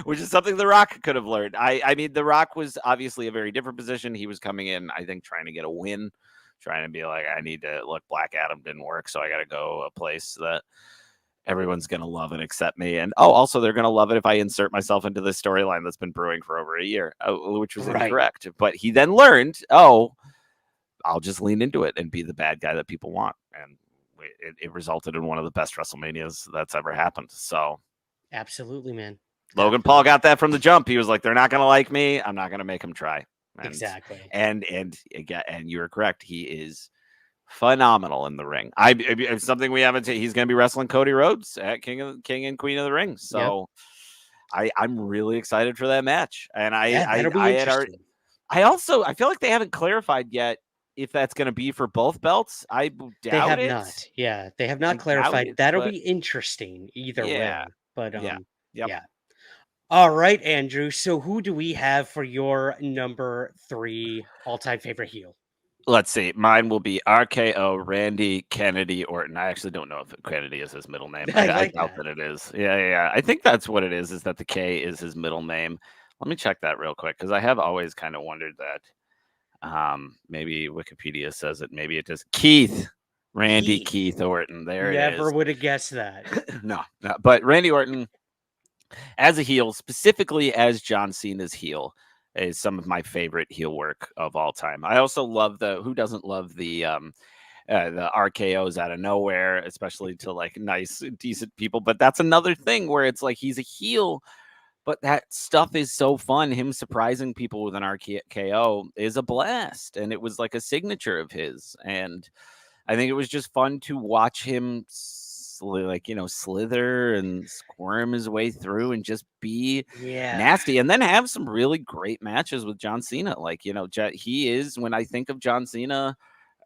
which is something The Rock could have learned. I mean, The Rock was obviously a very different position. He was coming in, I think, trying to get a win, trying to be like, I need to look, Black Adam didn't work, so I got to go a place that everyone's going to love and accept me. And also they're going to love it if I insert myself into this storyline that's been brewing for over a year, which was incorrect. But he then learned, I'll just lean into it and be the bad guy that people want. And it resulted in one of the best WrestleManias that's ever happened. So absolutely, man. Logan Paul got that from the jump. He was like, they're not going to like me. I'm not going to make them try. Exactly. And you're correct. He is phenomenal in the ring. It's something we haven't seen. He's going to be wrestling Cody Rhodes at King and Queen of the Ring. So I'm really excited for that match. And I feel like they haven't clarified yet if that's going to be for both belts. I doubt they have it. Not. Yeah, they have not clarified. That'll be interesting either way. But yeah. All right, Andrew. So who do we have for your number 3 all-time favorite heel? Let's see. Mine will be RKO, Randy Kennedy Orton. I actually don't know if Kennedy is his middle name. I doubt that it is. Yeah. I think that's what it is that the K is his middle name. Let me check that real quick, because I have always kind of wondered that. Maybe Wikipedia says it. Maybe it does. Randy Keith Orton. There it is. Never would have guessed that. No. But Randy Orton, as a heel, specifically as John Cena's heel, is some of my favorite heel work of all time. I also love who doesn't love the RKOs out of nowhere, especially to like nice, decent people. But that's another thing where it's like he's a heel, but that stuff is so fun. Him surprising people with an RKO is a blast. And it was like a signature of his. And I think it was just fun to watch him like, slither and squirm his way through and just be nasty, and then have some really great matches with John Cena. Like, he is, when I think of John Cena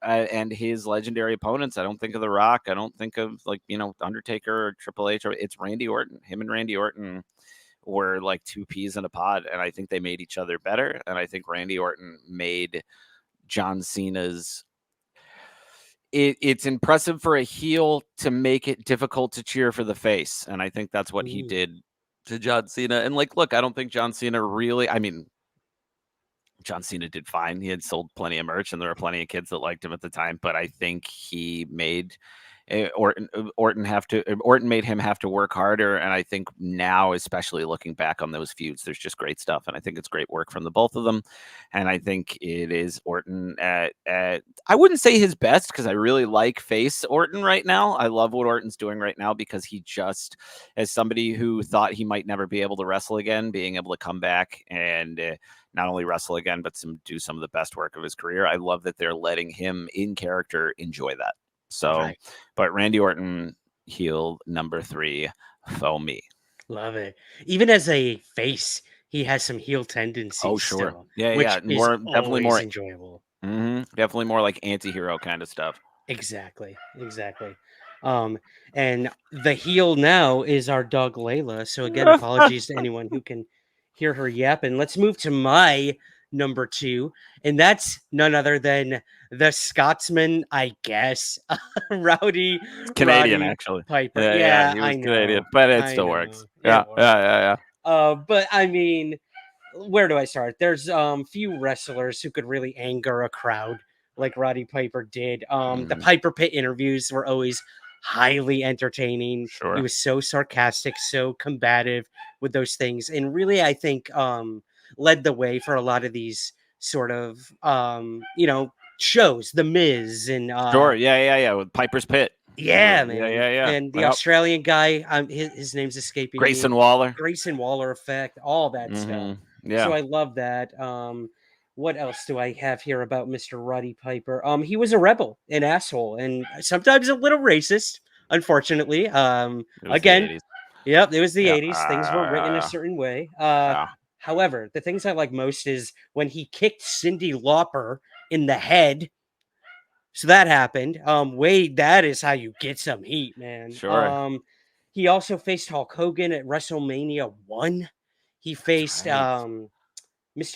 and his legendary opponents, I don't think of The Rock. I don't think of Undertaker or Triple H. It's Randy Orton. Him and Randy Orton were like two peas in a pod, and I think they made each other better. And I think Randy Orton made John Cena's. It's impressive for a heel to make it difficult to cheer for the face, and I think that's what he did to John Cena. And look, I don't think John Cena really. I mean, John Cena did fine. He had sold plenty of merch, and there were plenty of kids that liked him at the time. But I think he made Orton made him have to work harder. And I think now, especially looking back on those feuds, there's just great stuff. And I think it's great work from the both of them. And I think it is Orton at I wouldn't say his best, because I really like face Orton right now. I love what Orton's doing right now, because he just, as somebody who thought he might never be able to wrestle again, being able to come back and not only wrestle again, but do some of the best work of his career. I love that they're letting him in character enjoy that. So, right. But Randy Orton, heel number 3 for me. Love it. Even as a face, he has some heel tendencies. Oh, sure. Still, yeah. Definitely more enjoyable. Definitely more like anti-hero kind of stuff. Exactly. And the heel now is our dog Layla. So again, apologies to anyone who can hear her yapping. Let's move to my number 2, and that's none other than the Scotsman, I guess, Rowdy Canadian, actually. Piper. Yeah, he was I know, Canadian, but it still works. Yeah. But I mean, where do I start? There's few wrestlers who could really anger a crowd like Roddy Piper did. The Piper Pit interviews were always highly entertaining. Sure. He was so sarcastic, so combative with those things, and really, I think, led the way for a lot of these sort of shows, The Miz and sure, with Piper's Pit. Man. Yeah. And the Australian guy, his name's escaping Grayson me. Waller. Grayson Waller effect, all that stuff. Yeah. So I love that. What else do I have here about Mr. Roddy Piper? He was a rebel, an asshole, and sometimes a little racist, unfortunately. Again, yep, it was the 80s. Things were written a certain way. However, the things I like most is when he kicked Cyndi Lauper in the head. So that happened. Wade, that is how you get some heat, man. Sure. He also faced Hulk Hogan at WrestleMania 1. He faced Mr.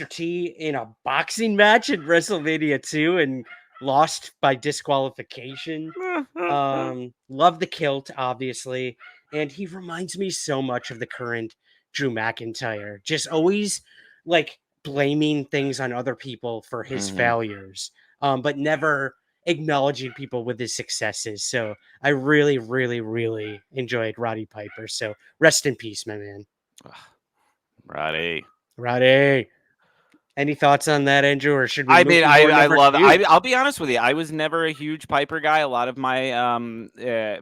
T in a boxing match at WrestleMania 2 and lost by disqualification. Love the kilt, obviously. And he reminds me so much of the current Drew McIntyre. Just always like blaming things on other people for his failures, but never acknowledging people with his successes. So I really, really, really enjoyed Roddy Piper. So rest in peace, my man. Roddy. Any thoughts on that, Andrew? Or should we? I mean, I love it. I'll be honest with you. I was never a huge Piper guy. A lot of my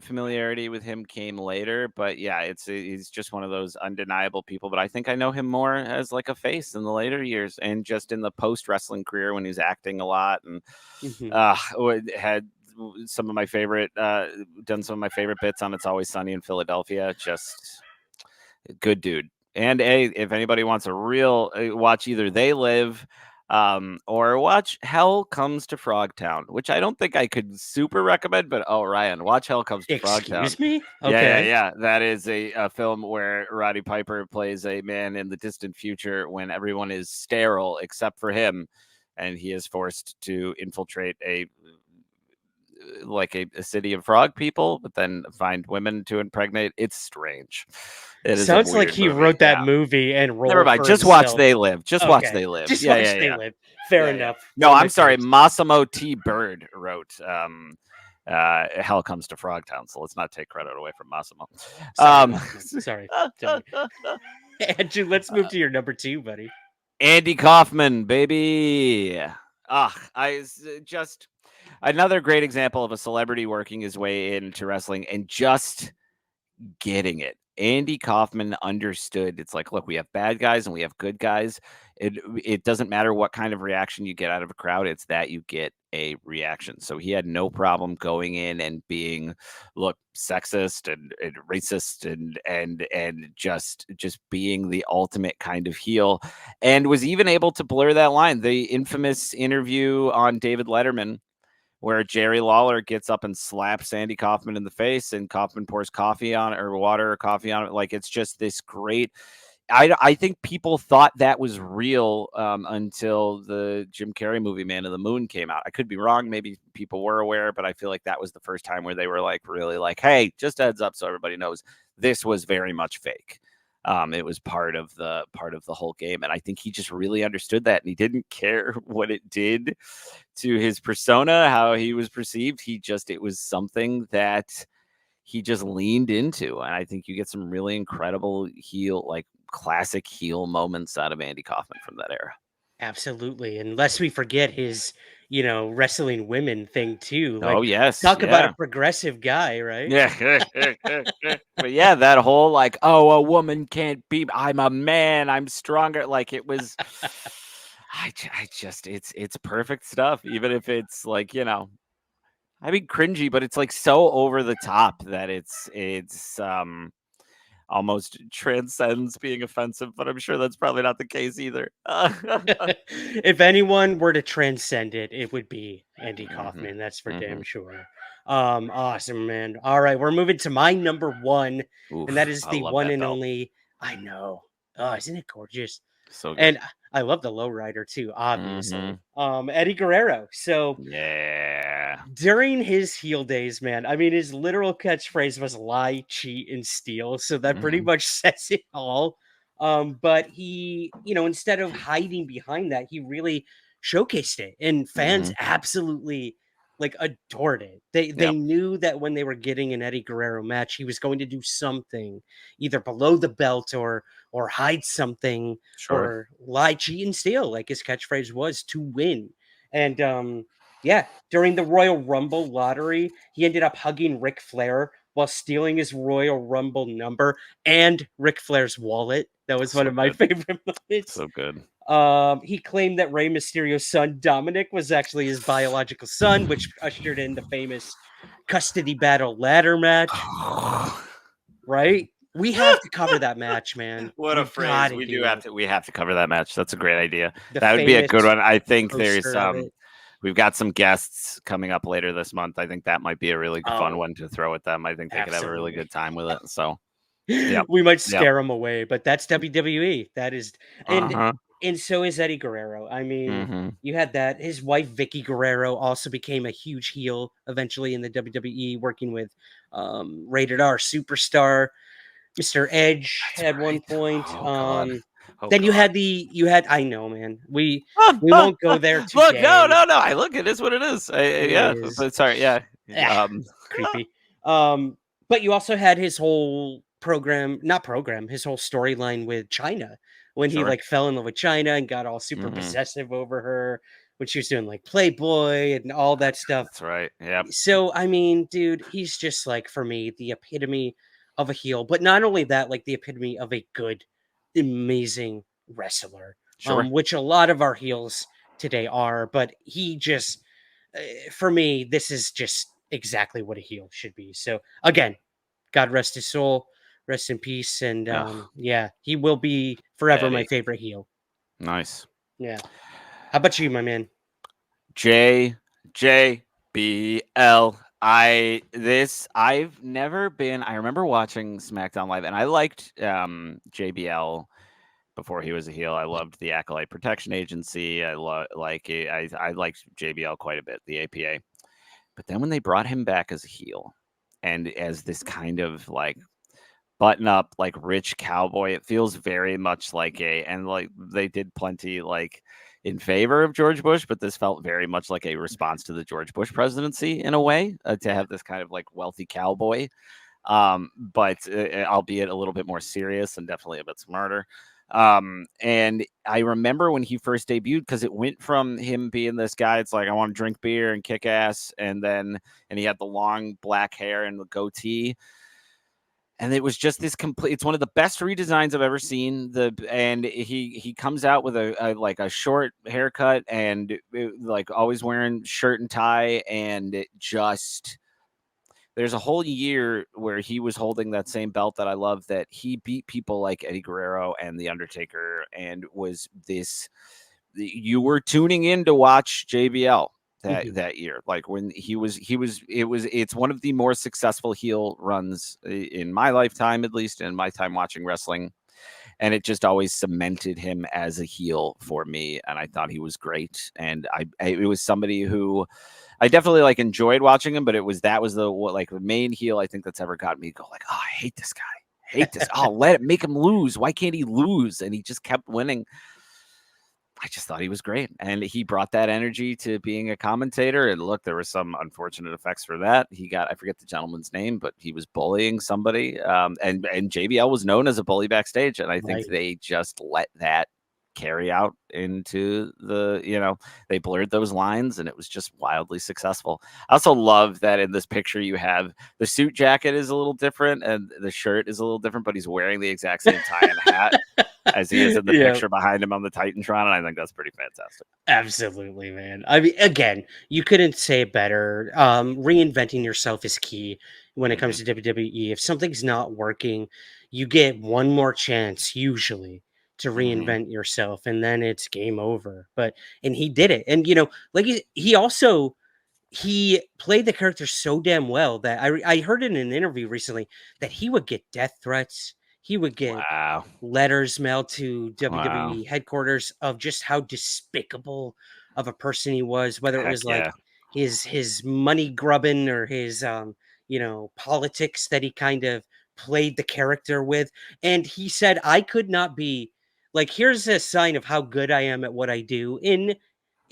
familiarity with him came later. But yeah, he's just one of those undeniable people. But I think I know him more as like a face in the later years, and just in the post wrestling career when he's acting a lot, and had some of my favorite done some of my favorite bits on It's Always Sunny in Philadelphia. Just good dude. And if anybody wants a real watch, either They Live or watch Hell Comes to Frogtown, which I don't think I could super recommend, but Ryan, watch Hell Comes to Frogtown. Excuse me? Okay. Yeah. That is a film where Roddy Piper plays a man in the distant future when everyone is sterile except for him, and he is forced to infiltrate a city of frog people, but then find women to impregnate. It's strange. It sounds like he wrote that movie and rolled. Never mind. Just watch They Live. Watch They Live. Just watch They Live. Fair enough. No, I'm sorry. Massimo T. Bird wrote Hell Comes to Frogtown. So let's not take credit away from Massimo. Sorry. Andrew, let's move to your number 2, buddy. Andy Kaufman, baby. Another great example of a celebrity working his way into wrestling and just getting it. Andy Kaufman understood. It's like, look, we have bad guys and we have good guys. It doesn't matter what kind of reaction you get out of a crowd. It's that you get a reaction. So he had no problem going in and being, look, sexist and racist and just being the ultimate kind of heel, and was even able to blur that line. The infamous interview on David Letterman, where Jerry Lawler gets up and slaps Andy Kaufman in the face, and Kaufman pours coffee on it, or water or coffee on it. Like, it's just this great. I think people thought that was real until the Jim Carrey movie Man of the Moon came out. I could be wrong. Maybe people were aware, but I feel like that was the first time where they were like, really like, hey, just heads up so everybody knows this was very much fake. It was part of the whole game, and I think he just really understood that, and he didn't care what it did to his persona, how he was perceived. It was something that he just leaned into, and I think you get some really incredible heel, like classic heel moments out of Andy Kaufman from that era. Absolutely, and lest we forget his, wrestling women thing too. Like, Oh yes, talk about a yeah. progressive guy, right? Yeah. But yeah, that whole like, oh, a woman can't be, I'm a man, I'm stronger. Like, it was, I just, it's perfect stuff. Even if it's like, I mean, cringy, but it's like so over the top that it's almost transcends being offensive, but I'm sure that's probably not the case either. If anyone were to transcend it, it would be Andy Kaufman. That's for damn Mhm. sure. Awesome, man. All right, we're moving to my number one, Oof, and that is I the love one that and belt. only. I know. Oh, isn't it gorgeous? So good. And I love the lowrider too, obviously. Mhm. Eddie Guerrero. So Yeah. during his heel days, man, I mean, his literal catchphrase was lie, cheat, and steal. So that pretty Mhm. much says it all. But he, instead of hiding behind that, he really showcased it, and fans Mhm. absolutely like adored it. They Yep. knew that when they were getting an Eddie Guerrero match, he was going to do something either below the belt or hide something Sure. or lie, cheat, and steal, like his catchphrase was, to win. And yeah, during the Royal Rumble lottery, he ended up hugging Ric Flair while stealing his Royal Rumble number and Ric Flair's wallet. That was one So of my good. favorite moments. So good. He claimed that Rey Mysterio's son Dominic was actually his biological son, which ushered in the famous custody battle ladder match. Right? We have to cover that match, man. What a We phrase. gotta We do do have it. to cover that match. That's a great idea. The That would be a famous good one. I think there's poster of it. we've got some guests coming up later this month. I think that might be a really fun Oh, one to throw at them. I think they could have a really absolutely. good time with it. So yep. We might Yep. scare them away, but that's WWE. That is, and Uh-huh. and so is Eddie Guerrero. I mean, Mm-hmm. you had that. His wife Vicky Guerrero also became a huge heel eventually in the WWE, working with Rated R superstar Mr. Edge That's at one right. point. Oh God. Oh Then you God. had I know, man. We won't go there Look, no. today. I look, it is what it is. It Yeah, is but sorry, yeah. Um creepy. But you also had his whole his whole storyline with China when he sure. like fell in love with China and got all super Mm-hmm. possessive over her when she was doing like Playboy and all that stuff. That's right. Yep. So I mean, dude, he's just like, for me, the epitome of a heel. But not only that, like the epitome of a good, amazing wrestler. Sure. Which a lot of our heels today are, but he just for me, this is just exactly what a heel should be. So again, God rest his soul, rest in peace, and Ugh, yeah, he will be forever my Eddie. favorite heel. Nice. Yeah. How about you, my man? JBL. I've never been. I remember watching SmackDown Live, and I liked JBL before he was a heel. I loved the Acolyte Protection Agency. I liked JBL quite a bit, the APA. But then when they brought him back as a heel and as this kind of like button up, like rich cowboy, it feels very much like and like they did plenty like in favor of George Bush, but this felt very much like a response to the George Bush presidency in a way, to have this kind of like wealthy cowboy, but albeit a little bit more serious and definitely a bit smarter. And I remember when he first debuted, because it went from him being this guy, it's like, I want to drink beer and kick ass, and he had the long black hair and the goatee. And it was just this complete. It's one of the best redesigns I've ever seen. And he comes out with a short haircut and like always wearing shirt and tie, and it just. There's a whole year where he was holding that same belt that I love, that he beat people like Eddie Guerrero and The Undertaker, and was this. You were tuning in to watch JBL that year, like when it's one of the more successful heel runs in my lifetime, at least in my time watching wrestling, and it just always cemented him as a heel for me, and I thought he was great. And it was somebody who I definitely like enjoyed watching him, but that was the main heel I think that's ever got me to go like, oh, I hate this guy, let it make him lose, why can't he lose? And he just kept winning. I just thought he was great, and he brought that energy to being a commentator. And look, there were some unfortunate effects for that. I forget the gentleman's name, but he was bullying somebody. And JBL was known as a bully backstage, and I think they just let that carry out into they blurred those lines, and it was just wildly successful. I also love that in this picture you have the suit jacket is a little different and the shirt is a little different, but he's wearing the exact same tie and hat as he is in the picture behind him on the Titantron, and I think that's pretty fantastic. Absolutely, man. I mean, again, you couldn't say it better. Reinventing yourself is key when it comes to WWE. If something's not working, you get one more chance, usually, to reinvent yourself, and then it's game over. And he did it. And, like he played the character so damn well that I heard in an interview recently that he would get death threats. He would get letters mailed to WWE headquarters of just how despicable of a person he was, whether it was like his money grubbing or his politics that he kind of played the character with. And he said, I could not be like, here's a sign of how good I am at what I do in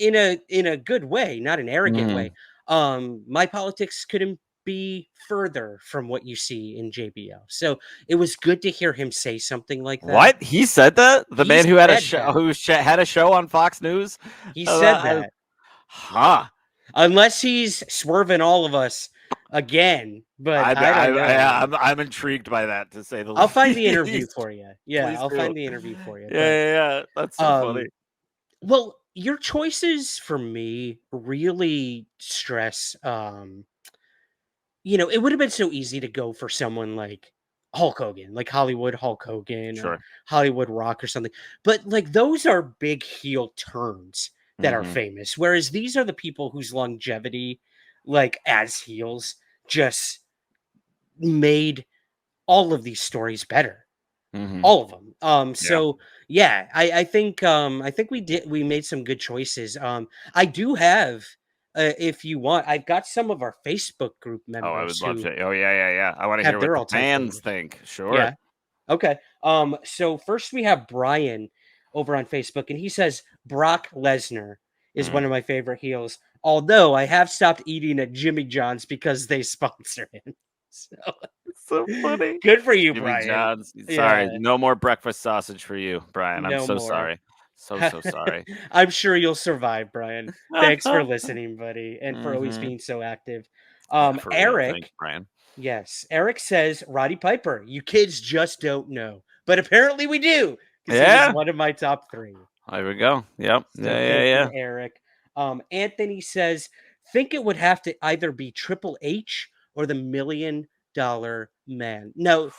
a good way, not an arrogant way. My politics couldn't be further from what you see in JBL. So it was good to hear him say something like that. What? He said that? The man who had a show, had a show on Fox News? He said that. Huh. Unless he's swerving all of us again, but I don't know. I'm intrigued by that, to say the least. I'll find the interview for you. Yeah, I'll find the interview for you. Yeah. That's so funny. Well, your choices for me really stress it would have been so easy to go for someone like Hulk Hogan, like Hollywood Hulk Hogan, or Hollywood Rock or something. But like those are big heel turns that are famous. Whereas these are the people whose longevity, like as heels, just made all of these stories better. All of them. So yeah, I think we made some good choices. I do have if you want, I've got some of our Facebook group members. Oh, I would love to. Oh, yeah. I want to hear what the fans think. Sure. Yeah. Okay. So first we have Brian over on Facebook, and he says Brock Lesnar is one of my favorite heels. Although I have stopped eating at Jimmy John's because they sponsor him. So funny. Good for you, Jimmy Brian. John's. Sorry, no more breakfast sausage for you, Brian. I'm so sorry. So sorry. I'm sure you'll survive, Brian. Thanks for listening, buddy, and for always being so active. Eric, thanks, Brian. Yes, Eric says Roddy Piper. You kids just don't know, but apparently we do, because he was one of my top 3. There we go. Yep. So yeah. Eric. Anthony says, think it would have to either be Triple H or the $1 Million Man. No,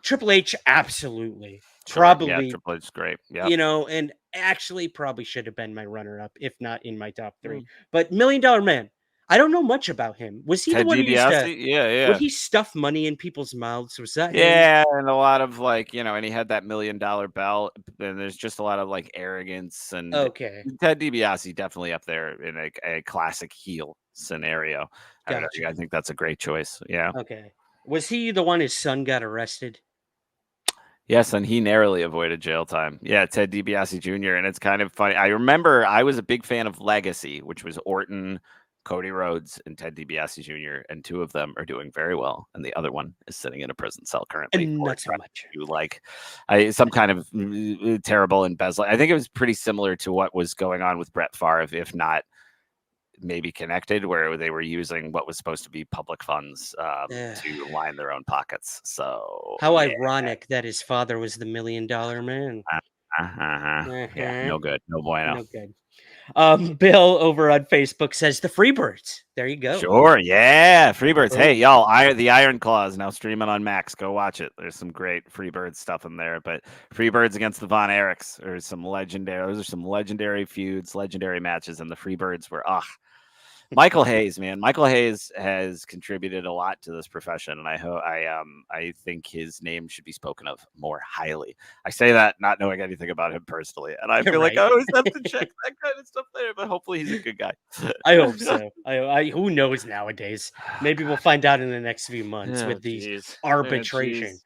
Triple H, absolutely. Sure. Probably. Yeah, Triple H is great. Yeah. And actually probably should have been my runner-up, if not in my top 3. But $1 Million Man, I don't know much about him. Was he Ted the one who used to, yeah. Would he stuff money in people's mouths? Was that him? And a lot of and he had that $1 Million belt, and there's just a lot of arrogance. And Ted DiBiase definitely up there in a classic heel scenario. Gotcha. I think that's a great choice. Yeah. Okay. Was he the one his son got arrested? Yes, and he narrowly avoided jail time. Yeah, Ted DiBiase Jr. And it's kind of funny. I remember I was a big fan of Legacy, which was Orton, Cody Rhodes, and Ted DiBiase Jr. And 2 of them are doing very well, and the other one is sitting in a prison cell currently. And not so much. Some kind of terrible embezzling. I think it was pretty similar to what was going on with Brett Favre, if not maybe connected, where they were using what was supposed to be public funds to line their own pockets. So how ironic that his father was the $1 Million Man. Yeah, no good, no bueno. No good. Bill over on Facebook says the Freebirds. There you go. Sure, yeah, Freebirds. Hey, y'all, the Iron Claw is now streaming on Max. Go watch it. There's some great Freebirds stuff in there. But Freebirds against the Von Erichs are some legendary. Those are some legendary feuds, legendary matches, and the Freebirds were Michael Hayes, man. Michael Hayes has contributed a lot to this profession, and I think his name should be spoken of more highly. I say that not knowing anything about him personally, and I feel like I always have to check that kind of stuff there. But hopefully, he's a good guy. I hope so. I who knows nowadays? Maybe we'll find out in the next few months with these arbitration.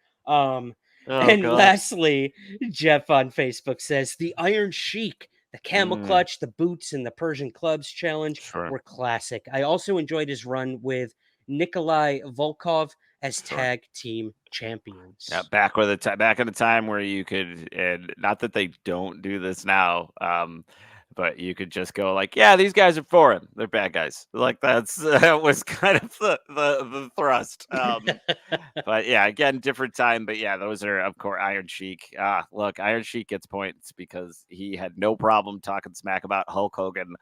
Lastly, Jeff on Facebook says the Iron Sheik. The camel clutch, the boots, and the Persian clubs challenge were classic. I also enjoyed his run with Nikolai Volkov as tag team champions. Yeah, back in the time where you could, and not that they don't do this now, but you could just go like, yeah, these guys are foreign. They're bad guys. Like that was kind of the thrust. But yeah, again, different time. But yeah, those are, of course, Iron Sheik. Look, Iron Sheik gets points because he had no problem talking smack about Hulk Hogan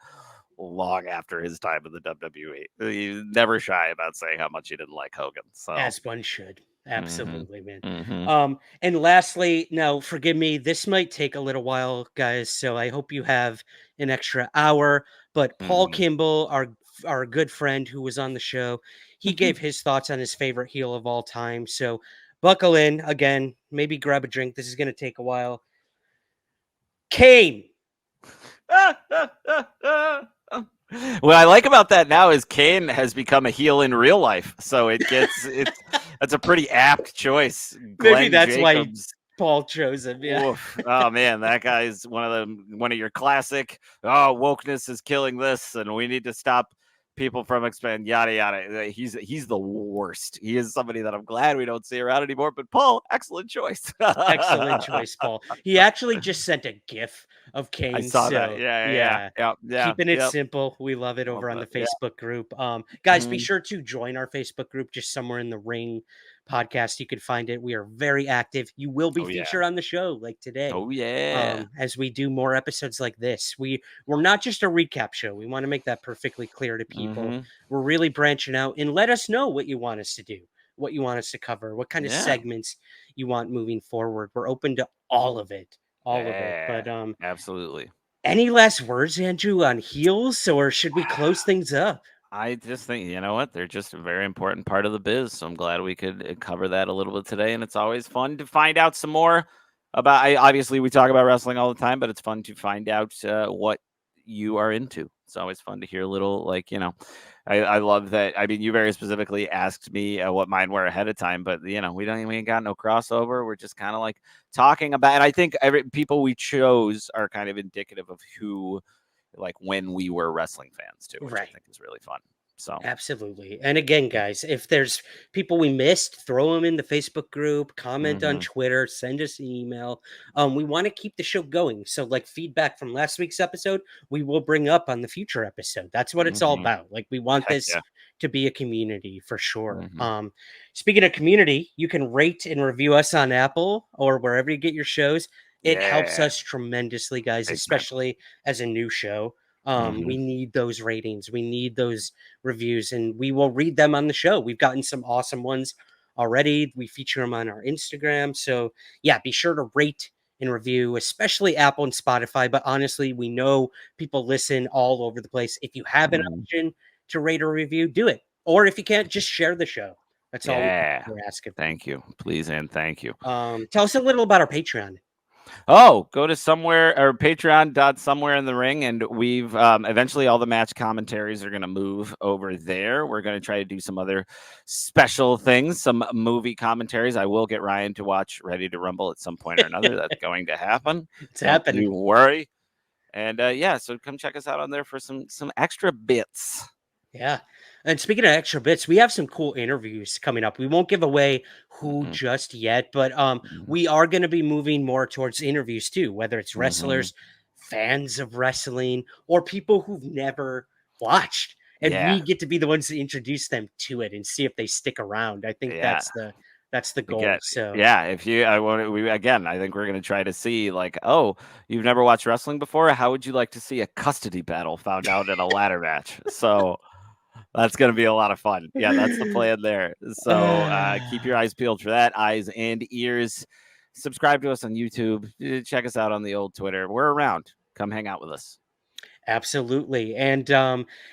long after his time in the WWE. He's never shy about saying how much he didn't like Hogan. So as one should. Absolutely, man. And lastly, now forgive me, this might take a little while, guys, so I hope you have an extra hour. But Paul Kimball, our good friend who was on the show, he gave his thoughts on his favorite heel of all time. So buckle in again, maybe grab a drink. This is going to take a while. Kane. What I like about that now is Kane has become a heel in real life, so that's a pretty apt choice. Maybe that's Jacobs. Why Paul chose him. Yeah. Oof. Oh man, that guy's one of your classic. Oh, wokeness is killing this, and we need to stop people from expanding. Yada yada. He's the worst. He is somebody that I'm glad we don't see around anymore. But Paul, excellent choice. Excellent choice, Paul. He actually just sent a GIF of Kane. I saw that. Yeah. Keeping it simple. We love it over on the Facebook group. Guys, be sure to join our Facebook group, just somewhere in the ring podcast. You could find it. We are very active. You will be featured on the show like today. Oh yeah. As we do more episodes like this. We're not just a recap show. We want to make that perfectly clear to people. We're really branching out, and let us know what you want us to do, what you want us to cover, what kind of segments you want moving forward. We're open to all of it. But absolutely. Any last words, Andrew, on heels, or should we close things up? I just think, you know what, they're just a very important part of the biz, so I'm glad we could cover that a little bit today, and it's always fun to find out some more about. Obviously, we talk about wrestling all the time, but it's fun to find out what you are into. It's always fun to hear a little, like, I love that. I mean, you very specifically asked me what mine were ahead of time, but we ain't got no crossover. We're just kind of like talking about, and I think people we chose are kind of indicative of who, like, when we were wrestling fans too, which I think is really fun. So absolutely. And again, guys, if there's people we missed, throw them in the Facebook group, comment on Twitter, send us an email. We want to keep the show going. So like feedback from last week's episode, we will bring up on the future episode. That's what it's all about. Like we want this to be a community for sure. Speaking of community, you can rate and review us on Apple or wherever you get your shows. It helps us tremendously, guys, especially as a new show. We need those ratings. We need those reviews, and we will read them on the show. We've gotten some awesome ones already. We feature them on our Instagram. So yeah, be sure to rate and review, especially Apple and Spotify. But honestly, we know people listen all over the place. If you have an option to rate or review, do it. Or if you can't, just share the show. That's all we're asking. Thank you. Please and thank you. Tell us a little about our Patreon. Oh, go to somewhere or patreon.somewhere in the ring. And we've eventually all the match commentaries are going to move over there. We're going to try to do some other special things, some movie commentaries. I will get Ryan to watch Ready to Rumble at some point or another. That's going to happen. It's happening. Don't worry. And so come check us out on there for some extra bits. Yeah. And speaking of extra bits, we have some cool interviews coming up. We won't give away who just yet, but we are going to be moving more towards interviews too, whether it's wrestlers, fans of wrestling, or people who've never watched. And we get to be the ones to introduce them to it and see if they stick around. I think that's the goal. So if you, I think we're going to try to see like, oh, you've never watched wrestling before? How would you like to see a custody battle found out in a ladder match? So that's going to be a lot of fun. Yeah, that's the plan there. So keep your eyes peeled for that, eyes and ears. Subscribe to us on YouTube. Check us out on the old Twitter. We're around. Come hang out with us. Absolutely. And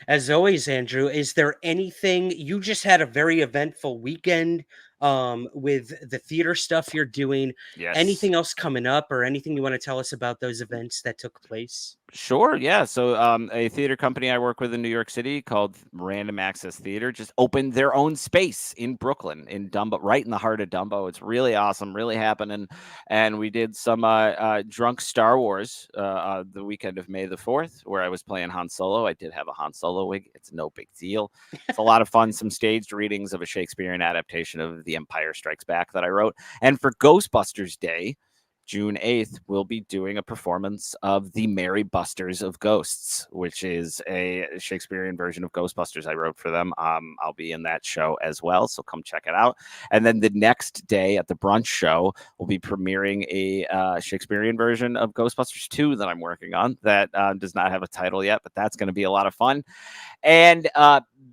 as always, Andrew, is there anything, you just had a very eventful weekend with the theater stuff you're doing? Yes. Anything else coming up or anything you want to tell us about those events that took place? Sure. Yeah. So a theater company I work with in New York City called Random Access Theater just opened their own space in Brooklyn, in Dumbo, right in the heart of Dumbo. It's really awesome, really happening. And we did some drunk Star Wars the weekend of May the 4th, where I was playing Han Solo. I did have a Han Solo wig. It's no big deal. It's a lot of fun. Some staged readings of a Shakespearean adaptation of The Empire Strikes Back that I wrote. And for Ghostbusters Day, June 8th, we'll be doing a performance of The Merry Busters of Ghosts, which is a Shakespearean version of Ghostbusters I wrote for them. I'll be in that show as well, so come check it out. And then the next day at the brunch show, we'll be premiering a Shakespearean version of Ghostbusters 2 that I'm working on that does not have a title yet, but that's going to be a lot of fun. And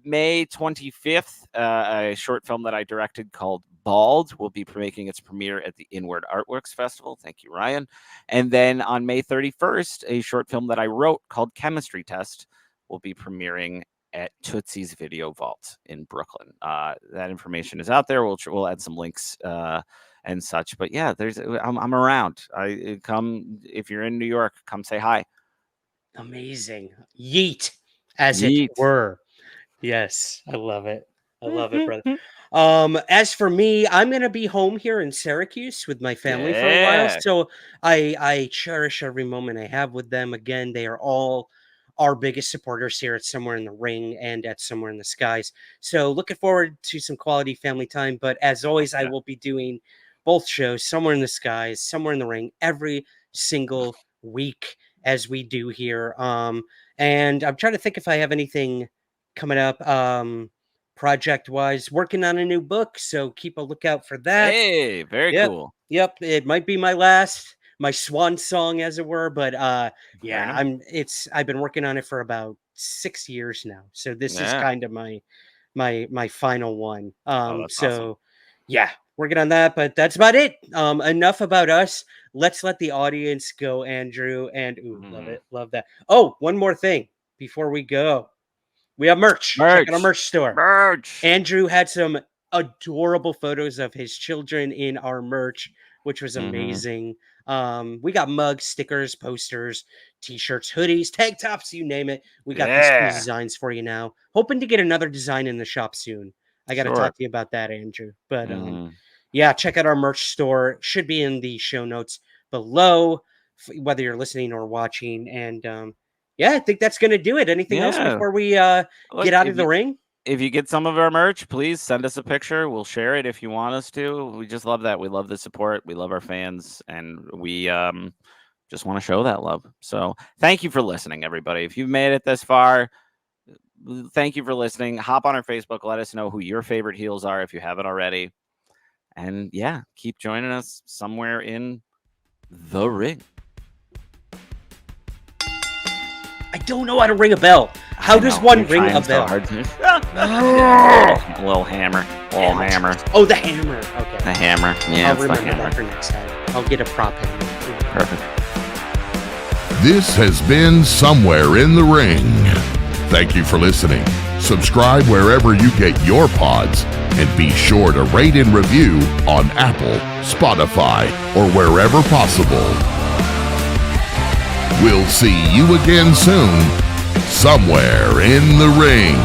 May 25th, a short film that I directed called Bald will be making its premiere at the Inward Artworks Festival. Thank you, Ryan. And then on May 31st, a short film that I wrote called Chemistry Test will be premiering at Tootsie's Video Vault in Brooklyn. That information is out there. We'll add some links and such. But yeah, I'm around. I come if you're in New York, come say hi. Amazing. Yeet, as it were. Yes, I love it. I love it, brother. As for me, I'm going to be home here in Syracuse with my family for a while. So I cherish every moment I have with them. Again, they are all our biggest supporters here at Somewhere in the Ring and at Somewhere in the Skies. So looking forward to some quality family time. But as always, I will be doing both shows, Somewhere in the Skies, Somewhere in the Ring, every single week as we do here. And I'm trying to think if I have anything coming up project wise, working on a new book, so keep a lookout for that. Hey, very cool. Yep, it might be my swan song, as it were, but I've been working on it for about 6 years now, so this is kind of my final one. Awesome. Yeah, working on that, but that's about it. Enough about us. Let's let the audience go, Andrew. And love that. Oh, one more thing before we go. We have merch. Check out our merch store. Andrew had some adorable photos of his children in our merch, which was amazing. We got mugs, stickers, posters, t-shirts, hoodies, tank tops, you name it. We got these cool designs for you now. Hoping to get another design in the shop soon. I got to talk to you about that, Andrew. But check out our merch store. Should be in the show notes below, whether you're listening or watching. And I think that's going to do it. Anything else before we get out of the ring? If you get some of our merch, please send us a picture. We'll share it if you want us to. We just love that. We love the support. We love our fans. And we just want to show that love. So thank you for listening, everybody. If you've made it this far, thank you for listening. Hop on our Facebook. Let us know who your favorite heels are if you haven't already. And keep joining us somewhere in the ring. I don't know how to ring a bell. How does one ring a bell? A little hammer. Hammer. Oh, the hammer. Okay. The hammer. Yeah, I'll remember that for next time. I'll get a prop hammer. Perfect. This has been Somewhere in the Ring. Thank you for listening. Subscribe wherever you get your pods, and be sure to rate and review on Apple, Spotify, or wherever possible. We'll see you again soon, somewhere in the ring.